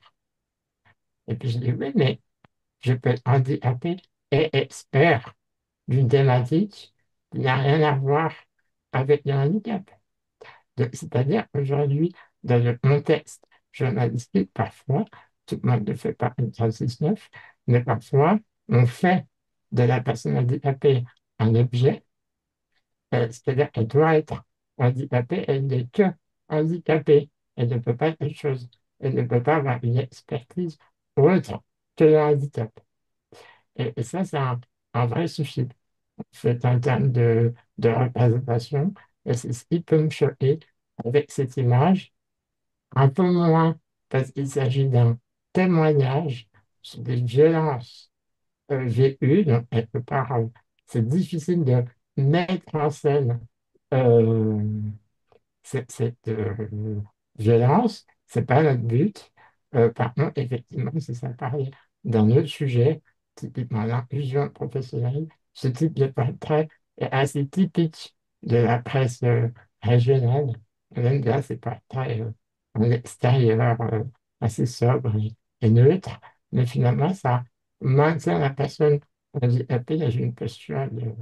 Et puis je dis, oui, mais je peux être handicapé et expert d'une thématique qui n'a rien à voir avec le handicap. C'est-à-dire qu'aujourd'hui, dans le contexte journalistique, parfois, tout le monde ne fait pas une 36-9, mais parfois, on fait de la personne handicapée un objet, c'est-à-dire qu'elle doit être handicapée, elle n'est que handicapée, elle ne peut pas être autre chose, elle ne peut pas avoir une expertise autre que le handicap. Et ça, c'est un vrai souci. C'est un terme de représentation, et c'est ce qui peut me choquer avec cette image, un peu moins parce qu'il s'agit d'un témoignage sur des violences vécues, donc quelque part, c'est difficile de mettre en scène euh, cette violence, c'est pas notre but. Par contre, effectivement, si ça parlait d'un autre sujet, typiquement l'inclusion professionnelle, ce type de portrait est assez typique de la presse régionale. On aime bien ces portraits en extérieur, assez sobres et neutres, mais finalement, ça maintient la personne handicapée dans une posture de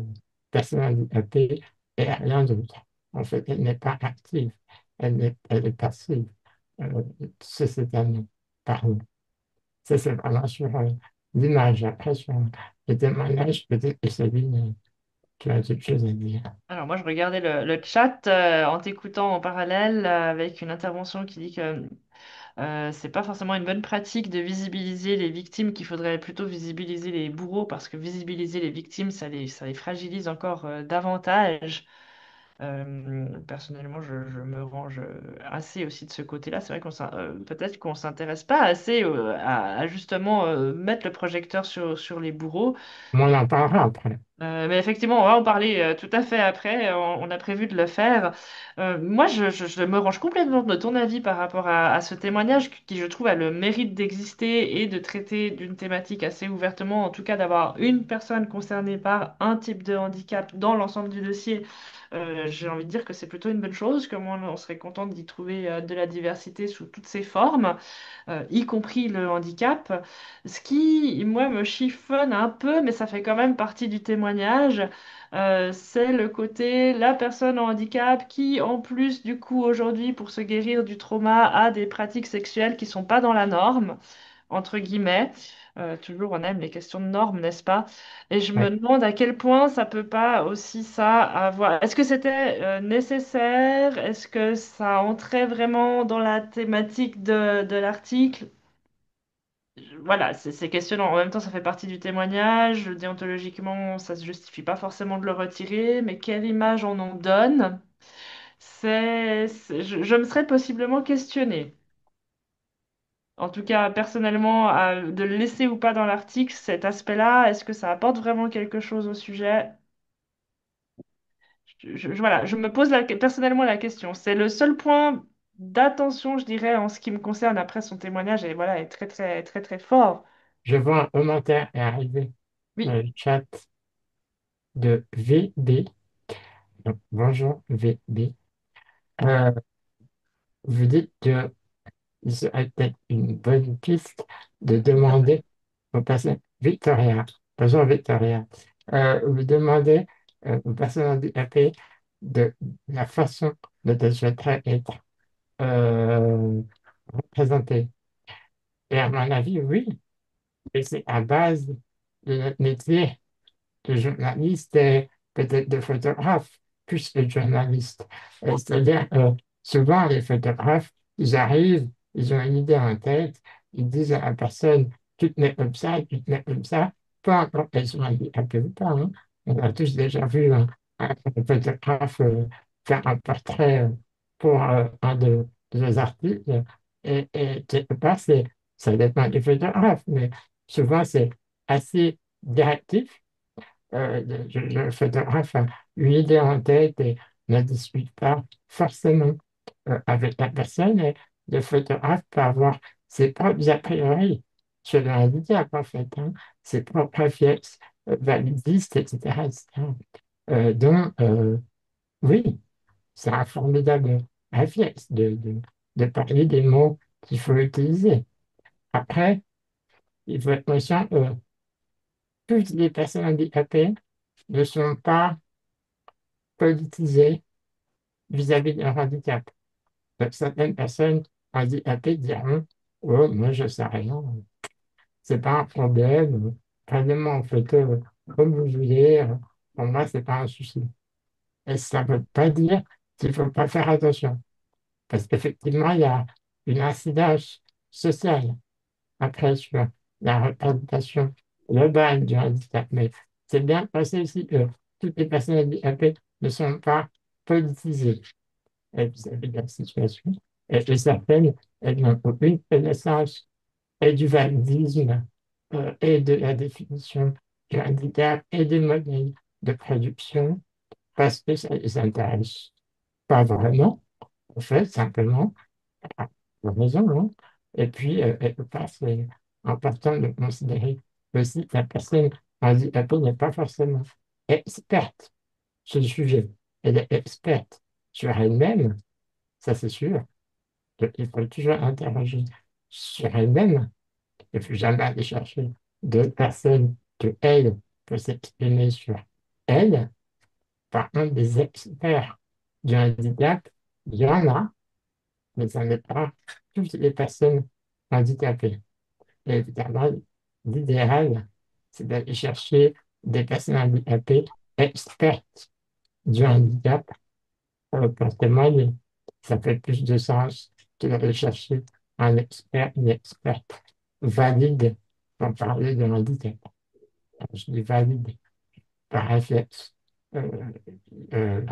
personne handicapée et rien d'autre. En fait, elle n'est pas active, elle est passive. Euh, c'est un pardon. Ça, c'est vraiment sur l'image. Après, sur les témoignages, peut-être que Sabine, tu as quelque chose à dire. Alors moi, je regardais le chat en t'écoutant en parallèle avec une intervention qui dit que c'est pas forcément une bonne pratique de visibiliser les victimes, qu'il faudrait plutôt visibiliser les bourreaux parce que visibiliser les victimes, ça les fragilise encore davantage. Personnellement, je me range assez aussi de ce côté-là. C'est vrai peut-être qu'on s'intéresse pas assez à justement mettre le projecteur sur les bourreaux. Mais on en parlera après. Mais effectivement, on va en parler tout à fait après. On a prévu de le faire. Moi, je me range complètement de ton avis par rapport à ce témoignage qui, je trouve, a le mérite d'exister et de traiter d'une thématique assez ouvertement, en tout cas d'avoir une personne concernée par un type de handicap dans l'ensemble du dossier. J'ai envie de dire que c'est plutôt une bonne chose, que moi, on serait content d'y trouver de la diversité sous toutes ses formes, y compris le handicap. Ce qui, moi, me chiffonne un peu, mais ça fait quand même partie du témoignage, c'est le côté, la personne en handicap qui, en plus, du coup, aujourd'hui, pour se guérir du trauma, a des pratiques sexuelles qui sont pas dans la norme, entre guillemets. Toujours, on aime les questions de normes, n'est-ce pas? Et je me Ouais. demande à quel point ça peut pas aussi ça avoir. Est-ce que c'était nécessaire? Est-ce que ça entrait vraiment dans la thématique de l'article? Voilà, c'est questionnant. En même temps, ça fait partie du témoignage. Déontologiquement, ça se justifie pas forcément de le retirer, mais quelle image on en donne? Je me serais possiblement questionnée. En tout cas, personnellement, de le laisser ou pas dans l'article, cet aspect-là, est-ce que ça apporte vraiment quelque chose au sujet? Voilà, je me pose personnellement la question. C'est le seul point d'attention, je dirais, en ce qui me concerne après son témoignage, et voilà, est très, très, très, très fort. Je vois un commentaire est arrivé dans Oui. le chat de VB. Donc, bonjour VB. Euh, vous dites que il serait peut-être une bonne piste de demander aux personnes, Victoria, bonjour Victoria, vous demandez aux personnes handicapées de la façon dont elles souhaiteraient être euh, représentées. Et à mon avis, oui, et c'est à base de notre métier de journaliste et peut-être de photographe, plus que de journaliste. C'est-à-dire, souvent, les photographes, ils arrivent, ils ont une idée en tête, ils disent à la personne, tu te mets comme ça, tu te mets comme ça, peu importe qu'elle soit handicapée ou pas. Hein. On a tous déjà vu un photographe faire un portrait pour un de nos articles. Et quelque part, ça dépend des photographes, mais souvent, c'est assez directif. Le photographe a une idée en tête et ne discute pas forcément avec la personne. Et le photographe peut avoir ses propres a priori sur le handicap, en fait, hein, ses propres réflexes validistes, etc. etc. Donc, oui, c'est un formidable réflexe de parler des mots qu'il faut utiliser. Après, il faut être conscient que toutes les personnes handicapées ne sont pas politisées vis-à-vis de leur handicap. Certaines personnes handicapées diront, oh, moi je sais rien, c'est pas un problème, prenez-moi en photo comme vous voulez, pour moi c'est pas un souci. Et ça ne veut pas dire qu'il ne faut pas faire attention, parce qu'effectivement il y a une incidence sociale après sur la représentation globale du handicap. Mais c'est bien passé aussi que toutes les personnes handicapées ne sont pas politisées vis-à-vis de la situation. Et certaines, elles n'ont aucune connaissance et du validisme et de la définition du handicap et des modèles de production parce que ça ne les intéresse pas vraiment, en fait, simplement, pour raison, hein. Et puis, quelque part, c'est important de considérer aussi que la personne handicapée n'est pas forcément experte sur le sujet. Elle est experte sur elle-même, ça c'est sûr. Il faut toujours interroger sur elle-même. Il ne faut jamais aller chercher d'autres personnes que elle peut s'exprimer sur elle. Par contre, des experts du handicap, il y en a, mais ça n'est pas toutes les personnes handicapées. Et évidemment, l'idéal, c'est d'aller chercher des personnes handicapées expertes du handicap pour témoigner. Ça fait plus de sens que d'aller chercher un expert, une experte valide pour parler de handicap. Je dis valide par réflexe euh, euh,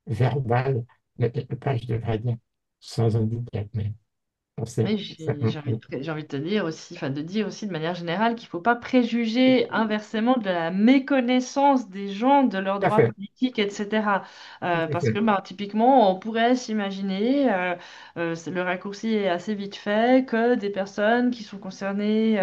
verbal, mais quelque part, je devrais dire sans handicap. Mais on sait, Mais ça j'ai envie de te dire aussi, enfin de dire aussi de manière générale qu'il ne faut pas préjuger inversement de la méconnaissance des gens de leurs tout à droits fait, politiques, etc. tout à Parce que fait. bah, typiquement, on pourrait s'imaginer, le raccourci est assez vite fait, que des personnes qui sont concernées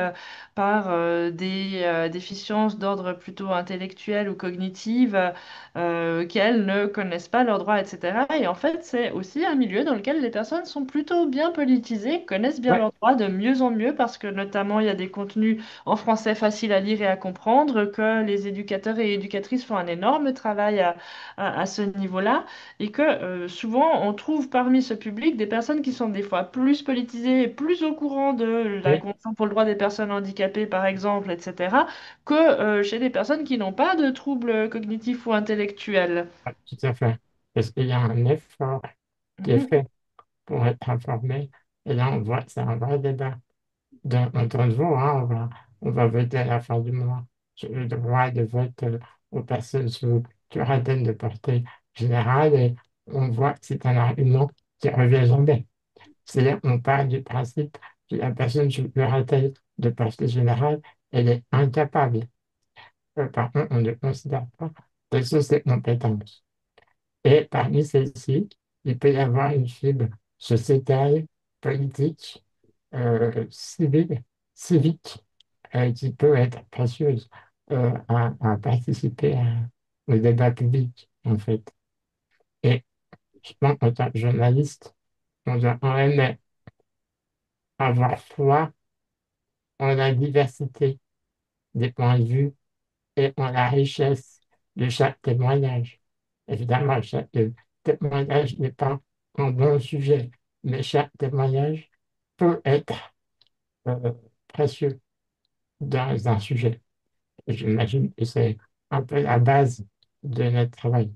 par des déficiences d'ordre plutôt intellectuel ou cognitive, qu'elles ne connaissent pas leurs droits, etc. Et en fait, c'est aussi un milieu dans lequel les personnes sont plutôt bien politisées, connaissent bien Ouais, leurs droits de mieux en mieux, parce que notamment il y a des contenus en français faciles à lire et à comprendre, que les éducateurs et éducatrices font un énorme travail à ce niveau-là, et que souvent on trouve parmi ce public des personnes qui sont des fois plus politisées et plus au courant de la oui, Convention pour le droit des personnes handicapées, par exemple, etc., que chez des personnes qui n'ont pas de troubles cognitifs ou intellectuels. tout à fait. Parce qu'il y a un effort qui est Mhm. fait pour être informé. Et là, on voit que c'est un vrai débat d'entre vous. Hein, on va voter à la fin du mois sur le droit de vote aux personnes sous quarantaine de portée générale. Et on voit que c'est un argument qui revient jamais. C'est-à-dire qu'on part du principe que la personne sous curatelle de portée générale, elle est incapable. Par contre, on ne considère pas quelles sont ses compétences. Et parmi celles-ci, il peut y avoir une fibre sociétale, politique, civile, civique, qui peut être précieuse à participer au débat public, en fait. Et je pense qu'en tant que journaliste, on doit quand même avoir foi en la diversité des points de vue et en la richesse de chaque témoignage. Évidemment, chaque témoignage n'est pas un bon sujet, mais chaque témoignage peut être euh, précieux dans un sujet. J'imagine que c'est un peu la base de notre travail,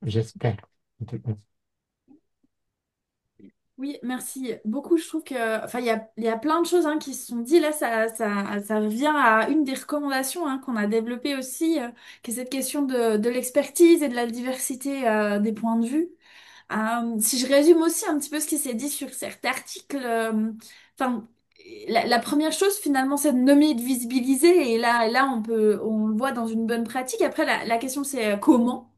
j'espère. En tout cas. Oui, merci beaucoup. Je trouve que, enfin, il y a plein de choses hein, qui se sont dites. Là, ça revient à une des recommandations hein, qu'on a développées aussi, qui est cette question de l'expertise et de la diversité des points de vue. Si je résume aussi un petit peu ce qui s'est dit sur cet article, enfin, la première chose finalement, c'est de nommer et de visibiliser. Et là, on le voit dans une bonne pratique. Après, la question, c'est comment,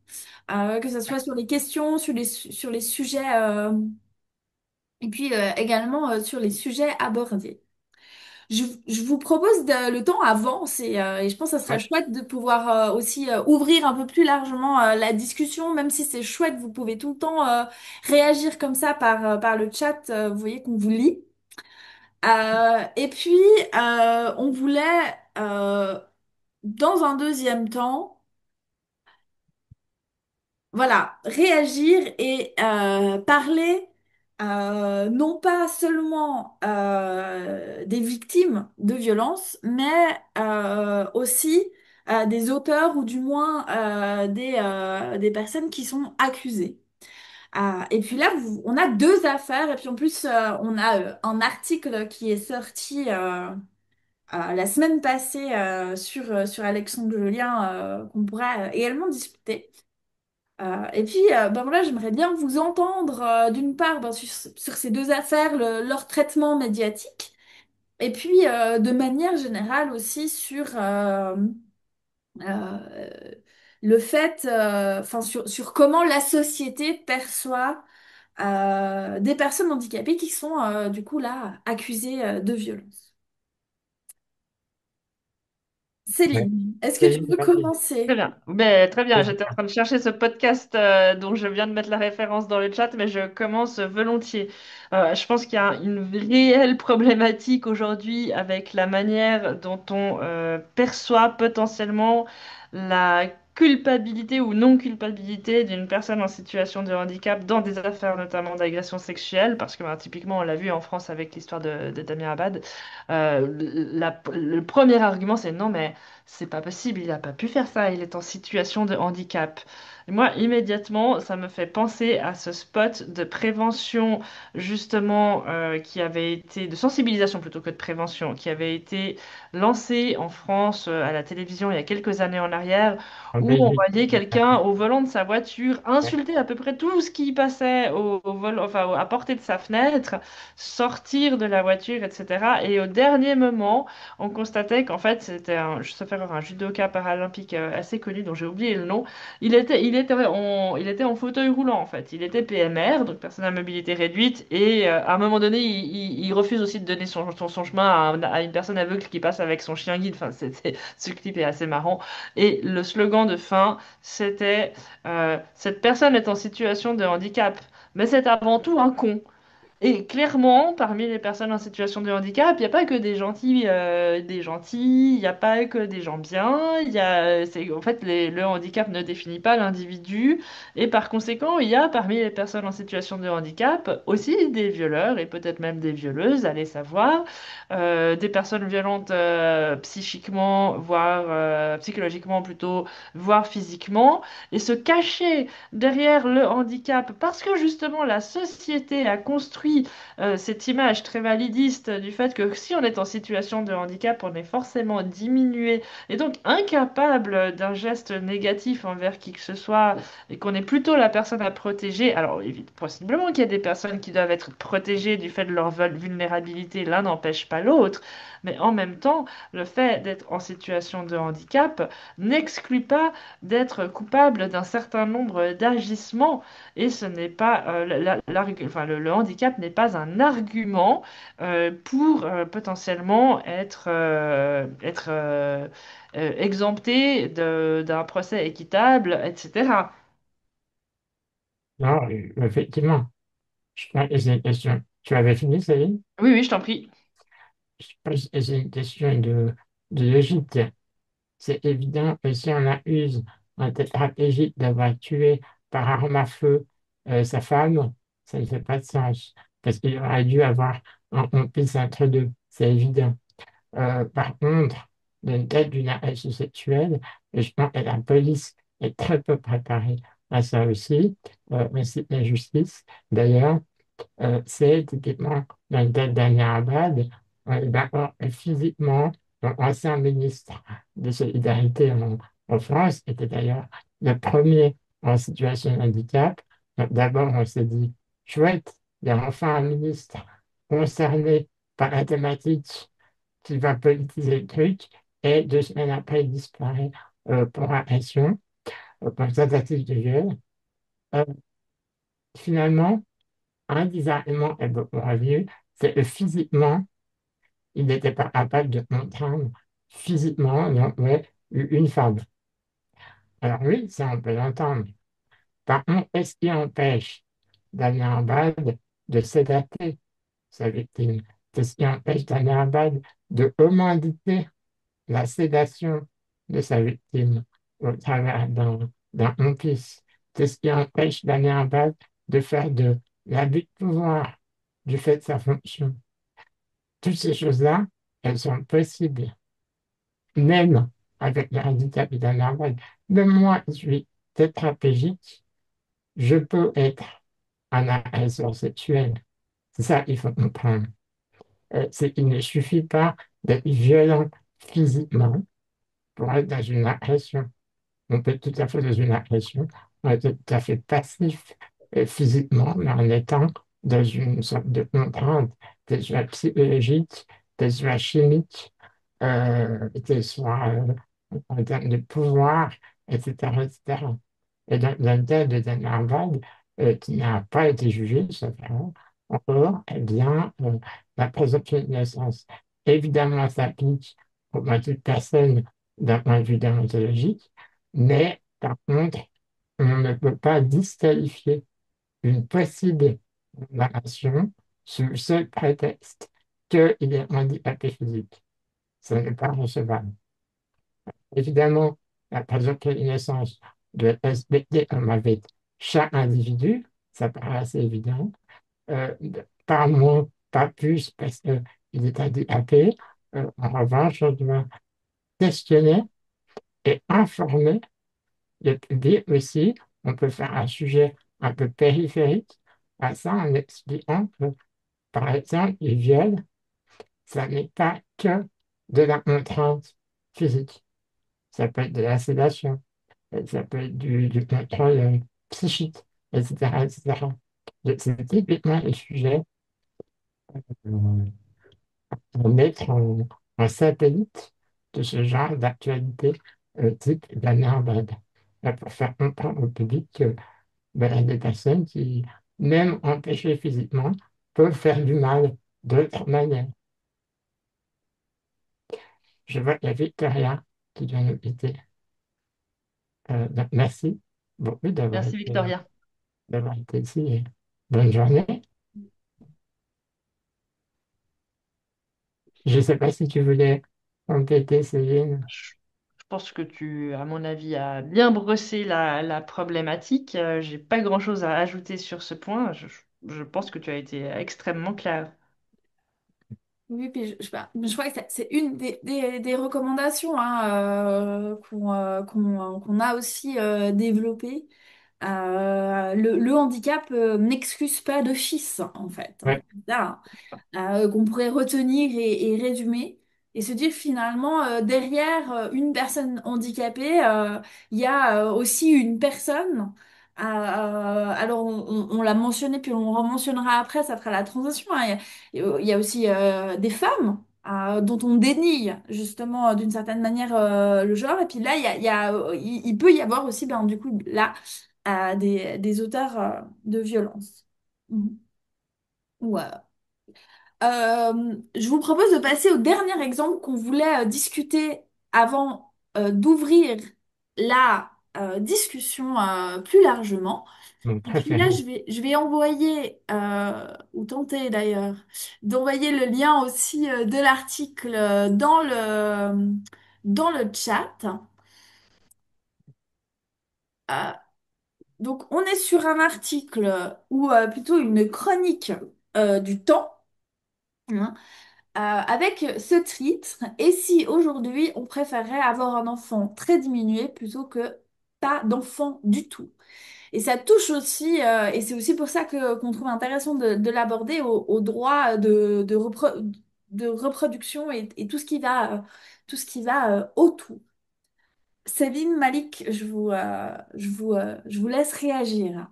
que ce soit sur les questions, sur les sujets. Et puis également sur les sujets abordés. Je vous propose le temps avance et je pense que ça serait Ouais, chouette de pouvoir aussi ouvrir un peu plus largement la discussion, même si c'est chouette, vous pouvez tout le temps réagir comme ça par le chat, vous voyez qu'on vous lit. Et puis, on voulait, euh, dans un deuxième temps, voilà, réagir et parler non pas seulement des victimes de violences, mais aussi des auteurs ou du moins des personnes qui sont accusées. Et puis là, on a deux affaires et puis en plus, on a un article qui est sorti la semaine passée sur Alexandre Julien qu'on pourra également discuter. Et puis, ben voilà, j'aimerais bien vous entendre d'une part ben, sur ces deux affaires, leur traitement médiatique, et puis de manière générale aussi sur euh, le fait, enfin sur comment la société perçoit des personnes handicapées qui sont du coup là accusées de violence. ouais. Céline, est-ce que tu Céline, veux vas-y. Très commencer? bien. Mais, très bien. Vas-y. J'étais en train de chercher ce podcast dont je viens de mettre la référence dans le chat, mais je commence volontiers. Je pense qu'il y a une réelle problématique aujourd'hui avec la manière dont on perçoit potentiellement la culpabilité ou non-culpabilité d'une personne en situation de handicap dans des affaires notamment d'agression sexuelle, parce que ben, typiquement on l'a vu en France avec l'histoire de Damien Abad. Le premier argument c'est non mais c'est pas possible, il n'a pas pu faire ça, il est en situation de handicap. Et moi, immédiatement, ça me fait penser à ce spot de prévention, justement, qui avait été, de sensibilisation plutôt que de prévention, qui avait été lancé en France à la télévision il y a quelques années en arrière, En où on Belgique. voyait quelqu'un au volant de sa voiture insulter à peu près tout ce qui passait enfin, à portée de sa fenêtre, sortir de la voiture, etc. Et au dernier moment, on constatait qu'en fait, c'était sauf erreur, un judoka paralympique assez connu dont j'ai oublié le nom. Il était en fauteuil roulant en fait. Il était PMR, donc personne à mobilité réduite, et à un moment donné, il refuse aussi de donner son chemin à une personne aveugle qui passe avec son chien guide. Enfin, ce clip est assez marrant. Et le slogan de fin, c'était cette personne est en situation de handicap, mais c'est avant tout un con. Et clairement, parmi les personnes en situation de handicap, il n'y a pas que des gentils, il n'y a pas que des gens bien. En fait, le handicap ne définit pas l'individu, et par conséquent, il y a parmi les personnes en situation de handicap aussi des violeurs et peut-être même des violeuses, allez savoir, des personnes violentes psychiquement, voire psychologiquement plutôt, voire physiquement, et se cacher derrière le handicap parce que justement la société a construit cette image très validiste du fait que si on est en situation de handicap, on est forcément diminué et donc incapable d'un geste négatif envers qui que ce soit et qu'on est plutôt la personne à protéger. Alors, possiblement qu'il y a des personnes qui doivent être protégées du fait de leur vulnérabilité, l'un n'empêche pas l'autre, mais en même temps, le fait d'être en situation de handicap n'exclut pas d'être coupable d'un certain nombre d'agissements et ce n'est pas enfin, le handicap n'est pas un argument pour potentiellement être exempté d'un procès équitable, etc. Non, effectivement. J'ai une question. Tu avais fini, Céline? Oui, oui, je t'en prie. J'ai une question de logique. C'est évident que si on accuse un tétraplégique d'avoir tué par arme à feu sa femme, ça ne fait pas de sens. Parce qu'il aurait dû avoir un complice entre deux. c'est évident. Par contre, dans le cadre d'une agression sexuelle, et je pense que la police est très peu préparée à ça aussi, ainsi que la justice. D'ailleurs, c'est typiquement dans le cas d'Amir Abad, d'abord physiquement, ancien ministre de Solidarité en France, était d'ailleurs le premier en situation de handicap. Donc, d'abord, on s'est dit, chouette, il y a enfin un ministre concerné par la thématique qui va politiser le truc, et 2 semaines après, il disparaît pour agression, pour tentative de viol. Euh, Finalement, un des arguments est beaucoup revenu, c'est que physiquement, il n'était pas capable de contraindre physiquement donc, ouais, une femme. Alors oui, ça on peut l'entendre. Par contre, qu'est-ce qui empêche Damien Abad de sédater sa victime? Qu'est-ce qui empêche Damien Abad de commanditer la sédation de sa victime au travers d'un complice? Qu'est-ce qui empêche Damien Abad de faire de l'abus de pouvoir du fait de sa fonction? Toutes ces choses-là, elles sont possibles, même avec le handicap de Damien Abad. Même moi, je suis tétraplégique, je peux être un agresseur sexuel. C'est ça qu'il faut comprendre. C'est qu'il ne suffit pas d'être violent physiquement pour être dans une agression. On peut être tout à fait dans une agression, on est tout à fait passif physiquement, mais en étant dans une sorte de contrainte, qu'elle soit psychologique, qu'elle soit chimique, qu'elle soit en termes de pouvoir, etc., etc. Et dans le cas de Dan Arvad, qui n'a pas été jugé, sauf erreur, encore, eh bien, la présomption d'innocence, évidemment, s'applique pour moi, toute personne d'un point de vue déontologique, mais par contre, on ne peut pas disqualifier une possible condamnation sous le seul prétexte qu'il est handicapé physique. Ce n'est pas recevable. Évidemment, la présomption d'innocence doit être respectée comme avec chaque individu, ça paraît assez évident. Pas moins, pas plus, parce qu'il est handicapé. En revanche, on doit questionner et informer le public aussi. On peut faire un sujet un peu périphérique à ça en expliquant que, par exemple, le viol, ça n'est pas que de la contrainte physique. Ça peut être de la sédation, ça peut être du contrôle psychique, etc., etc. C'est typiquement les sujets euh, à mettre en satellite de ce genre d'actualité type d'Anna Abad, pour faire comprendre au public que ben, il y a des personnes qui, même empêchées physiquement, peuvent faire du mal d'autres manières. Je vois qu'il y a Victoria qui doit nous quitter. Donc, merci beaucoup Merci Victoria. d'avoir été ici et bonne journée. Je ne sais pas si tu voulais compléter, Céline. Je pense que tu, à mon avis, as bien brossé la problématique. J'ai pas grand-chose à ajouter sur ce point. Je pense que tu as été extrêmement clair. Oui, puis je crois que c'est une des recommandations hein, qu'on a aussi développées. Le handicap n'excuse pas d'office, en fait. Ouais, C'est ça, qu'on pourrait retenir et résumer. Et se dire finalement, derrière une personne handicapée, il y a aussi une personne. Alors, on l'a mentionné, puis on le rementionnera après, ça fera la transition. Hein. Il y a aussi des femmes dont on dénie justement d'une certaine manière le genre. Et puis là, il peut y avoir aussi, ben, du coup, là, des auteurs de violence. Mhm. Ouais. Je vous propose de passer au dernier exemple qu'on voulait discuter avant d'ouvrir la discussion plus largement. mon Et puis là, préféré. je vais envoyer, ou tenter d'ailleurs, d'envoyer le lien aussi de l'article dans le chat. Euh, donc, on est sur un article ou plutôt une chronique du Temps. Hein, avec ce titre, et si aujourd'hui on préférait avoir un enfant très diminué plutôt que pas d'enfant du tout. Et ça touche aussi, et c'est aussi pour ça que qu'on trouve intéressant de l'aborder au droit de reproduction et tout ce qui va autour. Sabine, Malik, je vous laisse réagir.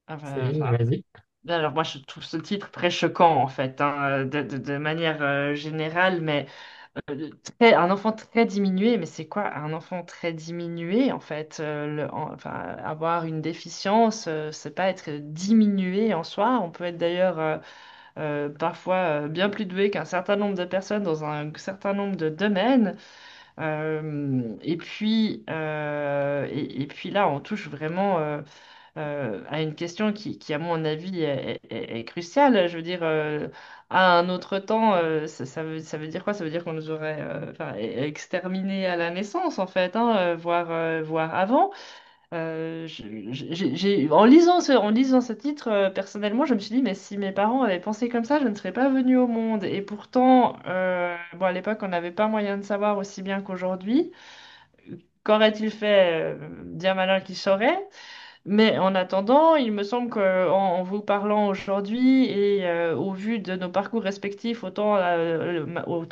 Ah, Céline, enfin, vas-y. alors moi je trouve ce titre très choquant en fait, hein, de manière générale, mais un enfant très diminué, mais c'est quoi un enfant très diminué en fait? Enfin, avoir une déficience, c'est pas être diminué en soi. On peut être d'ailleurs parfois bien plus doué qu'un certain nombre de personnes dans un certain nombre de domaines. Et puis là, on touche vraiment à une question qui, à mon avis, est cruciale. Je veux dire, à un autre temps, ça veut dire quoi? Ça veut dire qu'on nous aurait enfin, exterminés à la naissance, en fait, hein, voire avant. En lisant ce titre, personnellement, je me suis dit, mais si mes parents avaient pensé comme ça, je ne serais pas venue au monde. Et pourtant, bon, à l'époque, on n'avait pas moyen de savoir aussi bien qu'aujourd'hui. Qu'aurait-il fait? Bien malin qu'il saurait. Mais en attendant, il me semble en vous parlant aujourd'hui et au vu de nos parcours respectifs, autant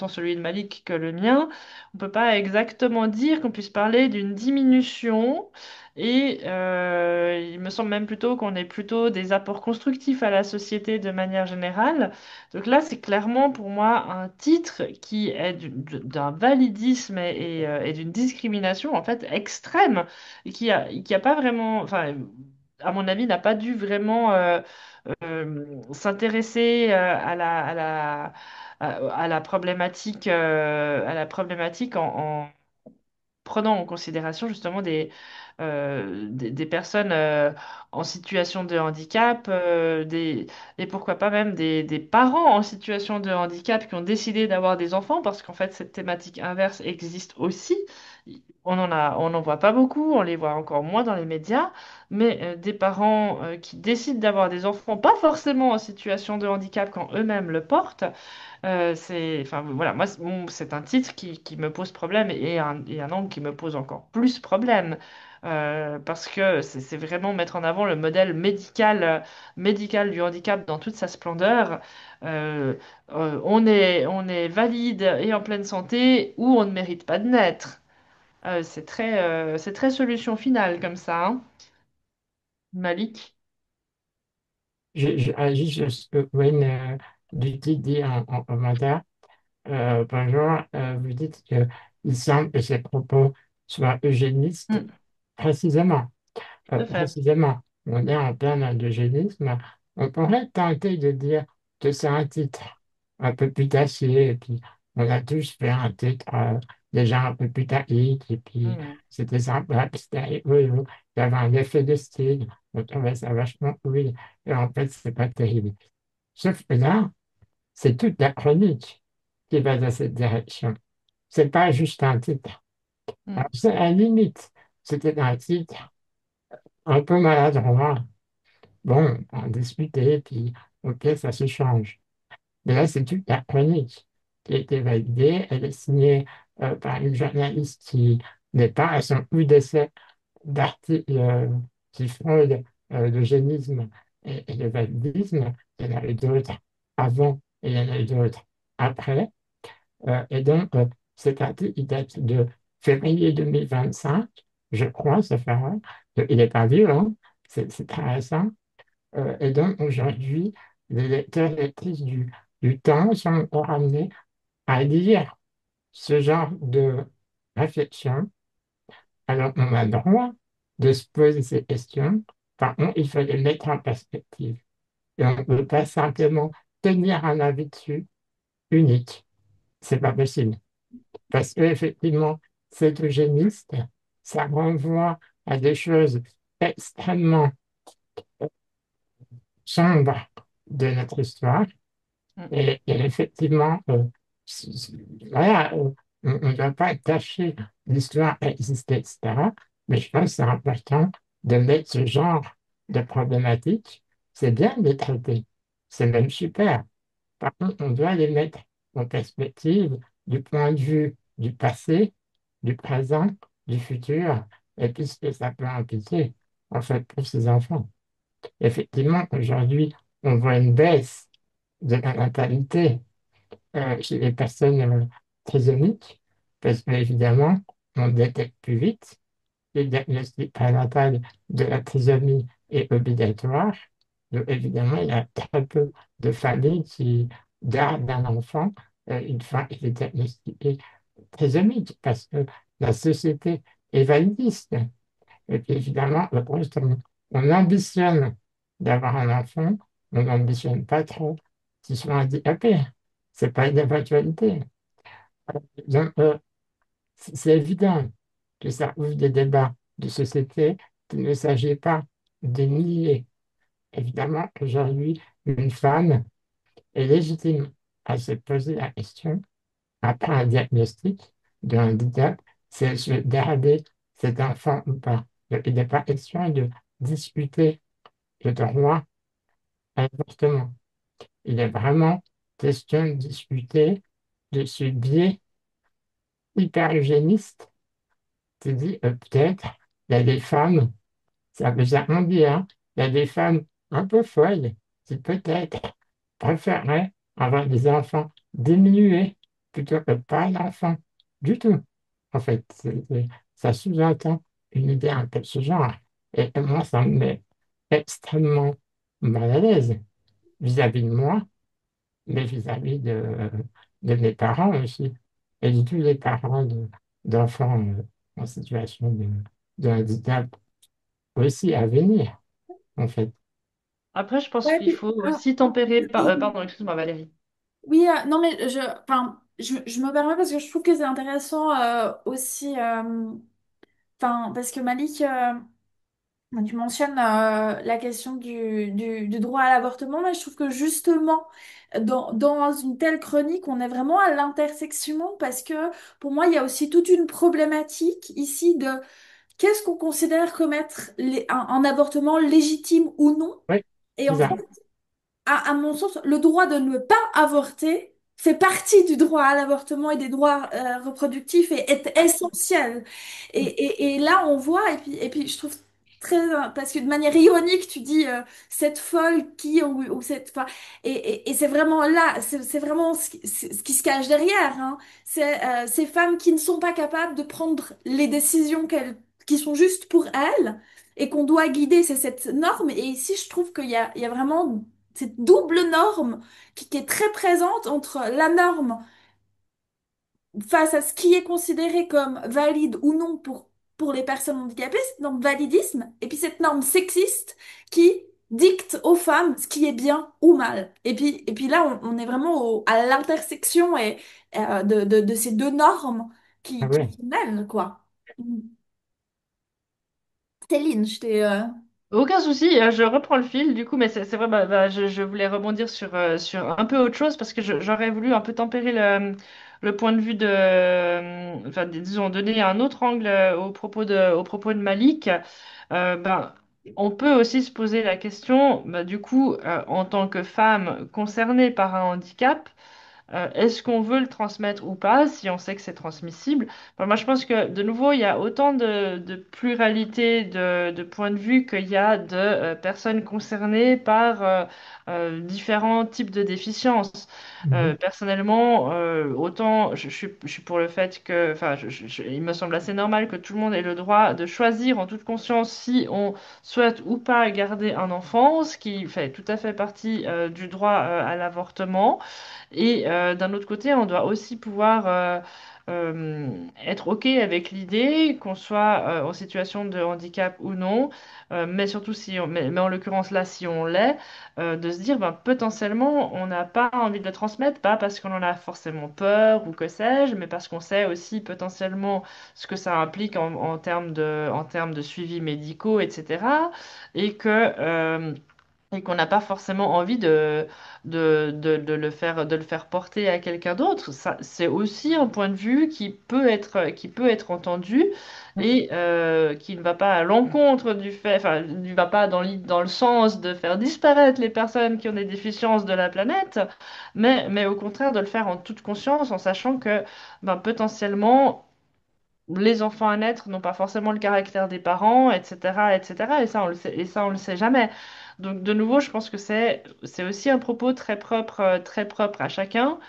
celui de Malik que le mien, on peut pas exactement dire qu'on puisse parler d'une diminution. Et il me semble même plutôt qu'on est plutôt des apports constructifs à la société de manière générale. Donc là, c'est clairement pour moi un titre qui est d'un validisme et d'une discrimination en fait extrême et qui a pas vraiment, enfin, à mon avis, n'a pas dû vraiment s'intéresser à la problématique, en prenant en considération justement des personnes en situation de handicap, et pourquoi pas même des parents en situation de handicap qui ont décidé d'avoir des enfants, parce qu'en fait, cette thématique inverse existe aussi. On n'en voit pas beaucoup, on les voit encore moins dans les médias, mais des parents qui décident d'avoir des enfants, pas forcément en situation de handicap quand eux-mêmes le portent, enfin voilà, moi c'est un titre qui me pose problème et un angle qui me pose encore plus problème. Parce que c'est vraiment mettre en avant le modèle médical du handicap dans toute sa splendeur. Euh, on est valide et en pleine santé ou on ne mérite pas de naître. C'est très solution finale comme ça, hein. Malik? Je agis sur ce que Wayne Duty dit en commentaire. Bonjour, vous dites qu'il semble que ces propos soient eugénistes. Hmm, Précisément, tout à fait. précisément, on est en plein eugénisme. On pourrait tenter de dire que c'est un titre un peu putassier, et puis on a tous fait un titre déjà un peu putaïque, et puis Hmm. c'était sympa, puis c'était rigolo, il y avait un effet de style, on trouvait ça vachement cool, et en fait, c'est pas terrible. Sauf que là, c'est toute la chronique qui va dans cette direction. C'est pas juste un titre. Hmm. Alors, c'est à la limite, c'était un titre un peu maladroit. Bon, on va en discuter, puis ok, ça se change. Mais là, c'est toute la chronique qui a été validée. Elle est signée par une journaliste qui n'est pas à son coup d'essai d'articles qui frôlent l'eugénisme et le validisme. Il y en a eu d'autres avant et il y en a eu d'autres après. Et donc, cet article, il date de février 2025, je crois, ça fait un. Il n'est pas vieux, hein, c'est très récent. Et donc, aujourd'hui, les lecteurs et lectrices du Temps sont ramenés à lire ce genre de réflexion. Alors, on a le droit de se poser ces questions. Par contre, il faut les mettre en perspective. Et on ne peut pas simplement tenir un avis dessus unique. C'est pas possible. Parce qu'effectivement, c'est eugéniste, ça renvoie à des choses extrêmement sombres de notre histoire. Hmm. Et effectivement, voilà, on ne doit pas cacher l'histoire existée, etc. Mais je pense que c'est important de mettre ce genre de problématiques. C'est bien de les traiter. C'est même super. Par contre, on doit les mettre en perspective du point de vue du passé, du présent, du futur, et puis ce que ça peut impliquer, en fait, pour ces enfants. Effectivement, aujourd'hui, on voit une baisse de la natalité chez les personnes trisomiques, parce qu'évidemment, on détecte plus vite. Le diagnostic prénatal de la trisomie est obligatoire. Donc, évidemment, il y a très peu de familles qui gardent un enfant une fois qu'il est diagnostiqué trisomique, parce que la société est validiste. Et puis, évidemment, lorsque on ambitionne d'avoir un enfant, on n'ambitionne pas trop qu'il soit handicapé. C'est pas une éventualité. Donc, c'est évident que ça ouvre des débats de société qu'il ne s'agit pas de nier. Évidemment, aujourd'hui, une femme est légitime à se poser la question, après un diagnostic de handicap, si elle souhaite garder cet enfant ou pas. Donc, il n'est pas question de discuter le droit à l'avortement. Il est vraiment question de discuter de ce biais hyper-eugéniste qui dit peut-être il y a des femmes. Ça veut jamais dire. Il y a des femmes un peu folles qui peut-être préféreraient avoir des enfants diminués plutôt que pas d'enfants du tout. En fait, ça sous-entend une idée un peu de ce genre. Et moi, ça me met extrêmement mal à l'aise vis-à-vis de moi, mais vis-à-vis de mes parents aussi. Et de tous les parents d'enfants en situation de handicap aussi à venir, en fait. Après, je pense Ouais, qu'il puis, faut aussi tempérer. Pardon, excuse-moi, Valérie. oui, non, mais enfin, je me permets parce que je trouve que c'est intéressant aussi, enfin, parce que Malik, tu mentionnes la question du droit à l'avortement, mais je trouve que justement, dans une telle chronique, on est vraiment à l'intersection parce que pour moi, il y a aussi toute une problématique ici de qu'est-ce qu'on considère comme être un avortement légitime ou non. Oui, Et c'est en ça. fait, à mon sens, le droit de ne pas avorter fait partie du droit à l'avortement et des droits reproductifs et est essentiel. Et là, on voit, et puis je trouve très, parce que de manière ironique, tu dis cette folle qui, ou cette, enfin, et c'est vraiment là, c'est vraiment ce qui se cache derrière, hein. C'est ces femmes qui ne sont pas capables de prendre les décisions qui sont justes pour elles et qu'on doit guider, c'est cette norme. Et ici, je trouve qu'il y a vraiment cette double norme qui est très présente entre la norme face à ce qui est considéré comme valide ou non pour les personnes handicapées, cette norme validisme, et puis cette norme sexiste qui dicte aux femmes ce qui est bien ou mal. Et puis là, on est vraiment à l'intersection de ces deux normes Ah qui ouais. se mêlent, quoi. Céline, je t'ai... Aucun souci, je reprends le fil du coup, mais c'est vrai, je voulais rebondir sur un peu autre chose parce que j'aurais voulu un peu tempérer le point de vue de, enfin, disons, donner un autre angle au propos de Malik. Ben, on peut aussi se poser la question, du coup, en tant que femme concernée par un handicap, est-ce qu'on veut le transmettre ou pas, si on sait que c'est transmissible? Enfin, moi, je pense que, de nouveau, il y a autant de pluralité de points de vue qu'il y a de personnes concernées par différents types de déficiences. Mhm. Personnellement, autant je suis pour le fait que, enfin, il me semble assez normal que tout le monde ait le droit de choisir en toute conscience si on souhaite ou pas garder un enfant, ce qui fait tout à fait partie du droit à l'avortement. Et d'un autre côté, on doit aussi pouvoir être OK avec l'idée qu'on soit en situation de handicap ou non, mais surtout mais en l'occurrence là, si on l'est, de se dire ben, potentiellement on n'a pas envie de le transmettre, pas parce qu'on en a forcément peur ou que sais-je, mais parce qu'on sait aussi potentiellement ce que ça implique en termes de suivi médicaux, etc. Et que et qu'on n'a pas forcément envie de le faire porter à quelqu'un d'autre. Ça, c'est aussi un point de vue qui peut être entendu et qui ne va pas à l'encontre du fait, enfin, ne va pas dans le sens de faire disparaître les personnes qui ont des déficiences de la planète, mais au contraire de le faire en toute conscience, en sachant que ben, potentiellement, les enfants à naître n'ont pas forcément le caractère des parents, etc., etc. Et ça, on le sait, et ça, on le sait jamais. Donc, de nouveau, je pense que c'est aussi un propos très propre à chacun.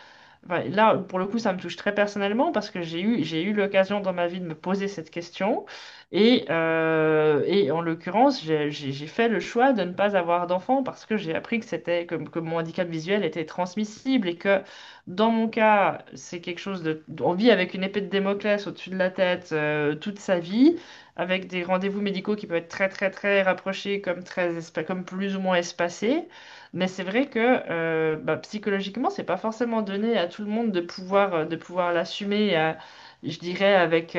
Enfin, là, pour le coup, ça me touche très personnellement parce que j'ai eu l'occasion dans ma vie de me poser cette question. Et en l'occurrence, j'ai fait le choix de ne pas avoir d'enfant parce que j'ai appris que que mon handicap visuel était transmissible et que dans mon cas, c'est quelque chose on vit avec une épée de Damoclès au-dessus de la tête toute sa vie, avec des rendez-vous médicaux qui peuvent être très rapprochés, comme plus ou moins espacés. Mais c'est vrai que bah, psychologiquement, c'est pas forcément donné à tout le monde de pouvoir l'assumer, je dirais, avec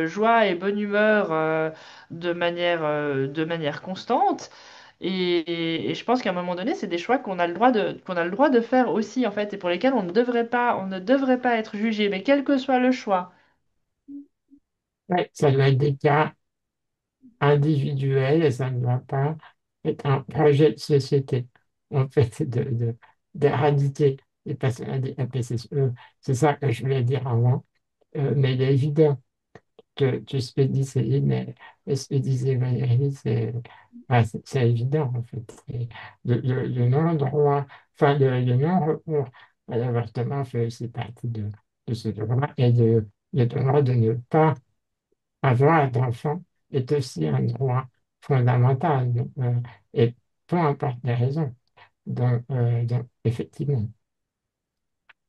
joie et bonne humeur de manière constante. Et je pense qu'à un moment donné, c'est des choix qu'on a le droit de faire aussi, en fait, et pour lesquels on ne devrait pas être jugé, mais quel que soit le choix. Ouais, ça doit être des cas individuels et ça ne doit pas être un projet de société, en fait, d'éradiquer les personnes handicapées. C'est ça que je voulais dire avant. Mais il est évident que ce que dit Céline et ce que disait Valérie, c'est évident, en fait. Et le non-droit, enfin, le non-recours à l'avortement fait aussi partie de ce droit et le droit de ne pas avoir d'enfant est aussi un droit fondamental, et peu importe les raisons. Donc, effectivement,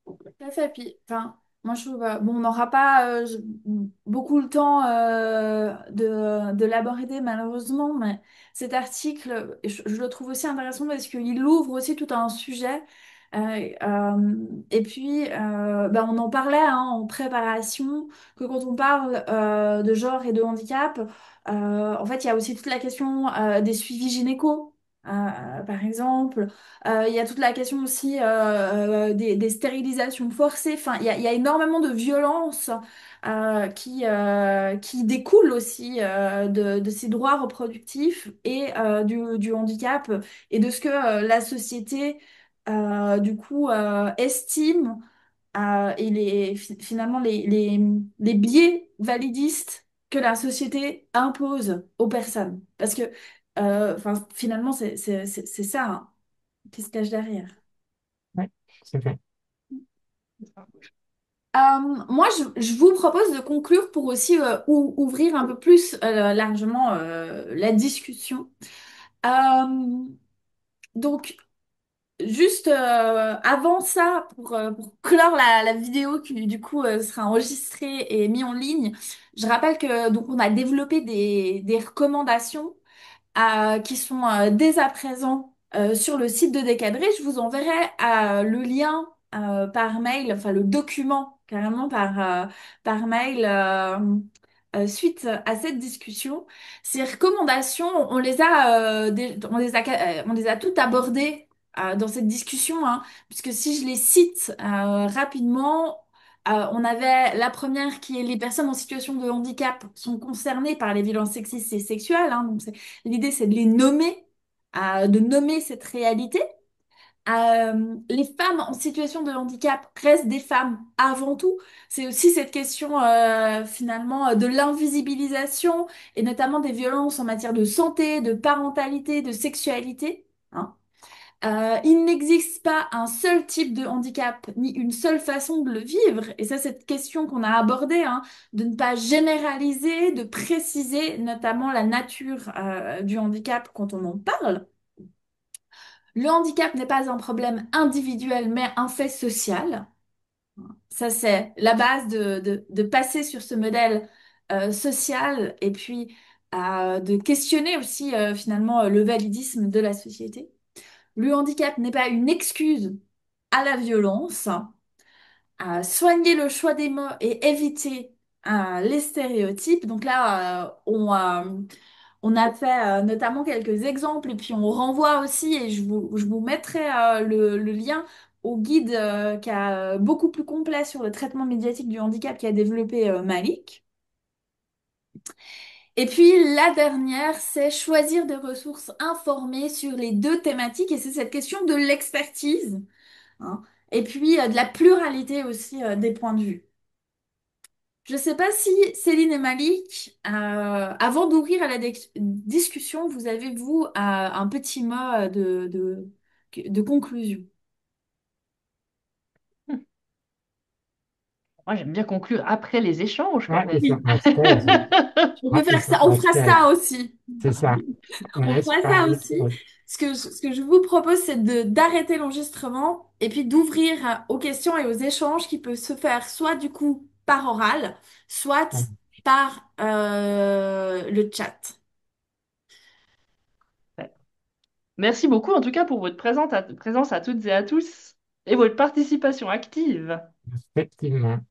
Tout à fait. Puis, enfin, moi, je trouve, bon, on n'aura pas beaucoup le temps de l'aborder, malheureusement, mais cet article, je le trouve aussi intéressant parce qu'il ouvre aussi tout un sujet. Et puis, ben, on en parlait hein, en préparation, que quand on parle de genre et de handicap, en fait, il y a aussi toute la question des suivis gynéco, par exemple. Il y a toute la question aussi des stérilisations forcées. Enfin, il y a énormément de violences qui découlent aussi de ces droits reproductifs et du handicap et de ce que la société, du coup, estime et finalement les biais validistes que la société impose aux personnes. Parce que, enfin, finalement, c'est ça, hein, qui se cache derrière. ouais, c'est vrai. Moi, je vous propose de conclure pour aussi ouvrir un peu plus largement la discussion. Euh, donc, juste avant ça, pour clore la vidéo qui du coup sera enregistrée et mise en ligne, je rappelle que donc on a développé des recommandations qui sont dès à présent sur le site de Décadré. Je vous enverrai le lien par mail, enfin le document carrément par mail suite à cette discussion. Ces recommandations, on les a toutes abordées dans cette discussion, hein, puisque si je les cite rapidement, on avait la première qui est les personnes en situation de handicap sont concernées par les violences sexistes et sexuelles, hein, donc l'idée, c'est de les nommer, de nommer cette réalité. Les femmes en situation de handicap restent des femmes avant tout. C'est aussi cette question finalement de l'invisibilisation et notamment des violences en matière de santé, de parentalité, de sexualité, hein. Il n'existe pas un seul type de handicap, ni une seule façon de le vivre. Et ça, cette question qu'on a abordée, hein, de ne pas généraliser, de préciser notamment la nature du handicap quand on en parle. Le handicap n'est pas un problème individuel, mais un fait social. Ça, c'est la base de passer sur ce modèle social et puis de questionner aussi finalement le validisme de la société. Le handicap n'est pas une excuse à la violence. Soigner le choix des mots et éviter les stéréotypes. Donc là, on a fait notamment quelques exemples et puis on renvoie aussi, et je vous mettrai le lien au guide qui a beaucoup plus complet sur le traitement médiatique du handicap qui a développé Malik. Et puis la dernière, c'est choisir des ressources informées sur les deux thématiques, et c'est cette question de l'expertise, hein, et puis de la pluralité aussi des points de vue. Je ne sais pas si Céline et Malik, avant d'ouvrir à la discussion, vous avez, vous, un petit mot de conclusion. Moi, j'aime bien conclure après les échanges quand Ouais, même. ils sont Oui, en stage. on Ouais, peut ils faire sont ça, on en fera stage. ça aussi. C'est ça. On On laisse fera ça parler. aussi. Ce que je vous propose, c'est d'arrêter l'enregistrement et puis d'ouvrir aux questions et aux échanges qui peuvent se faire soit du coup par oral, soit par le chat. Ouais. Merci beaucoup en tout cas pour votre présence à toutes et à tous et votre participation active. Effectivement.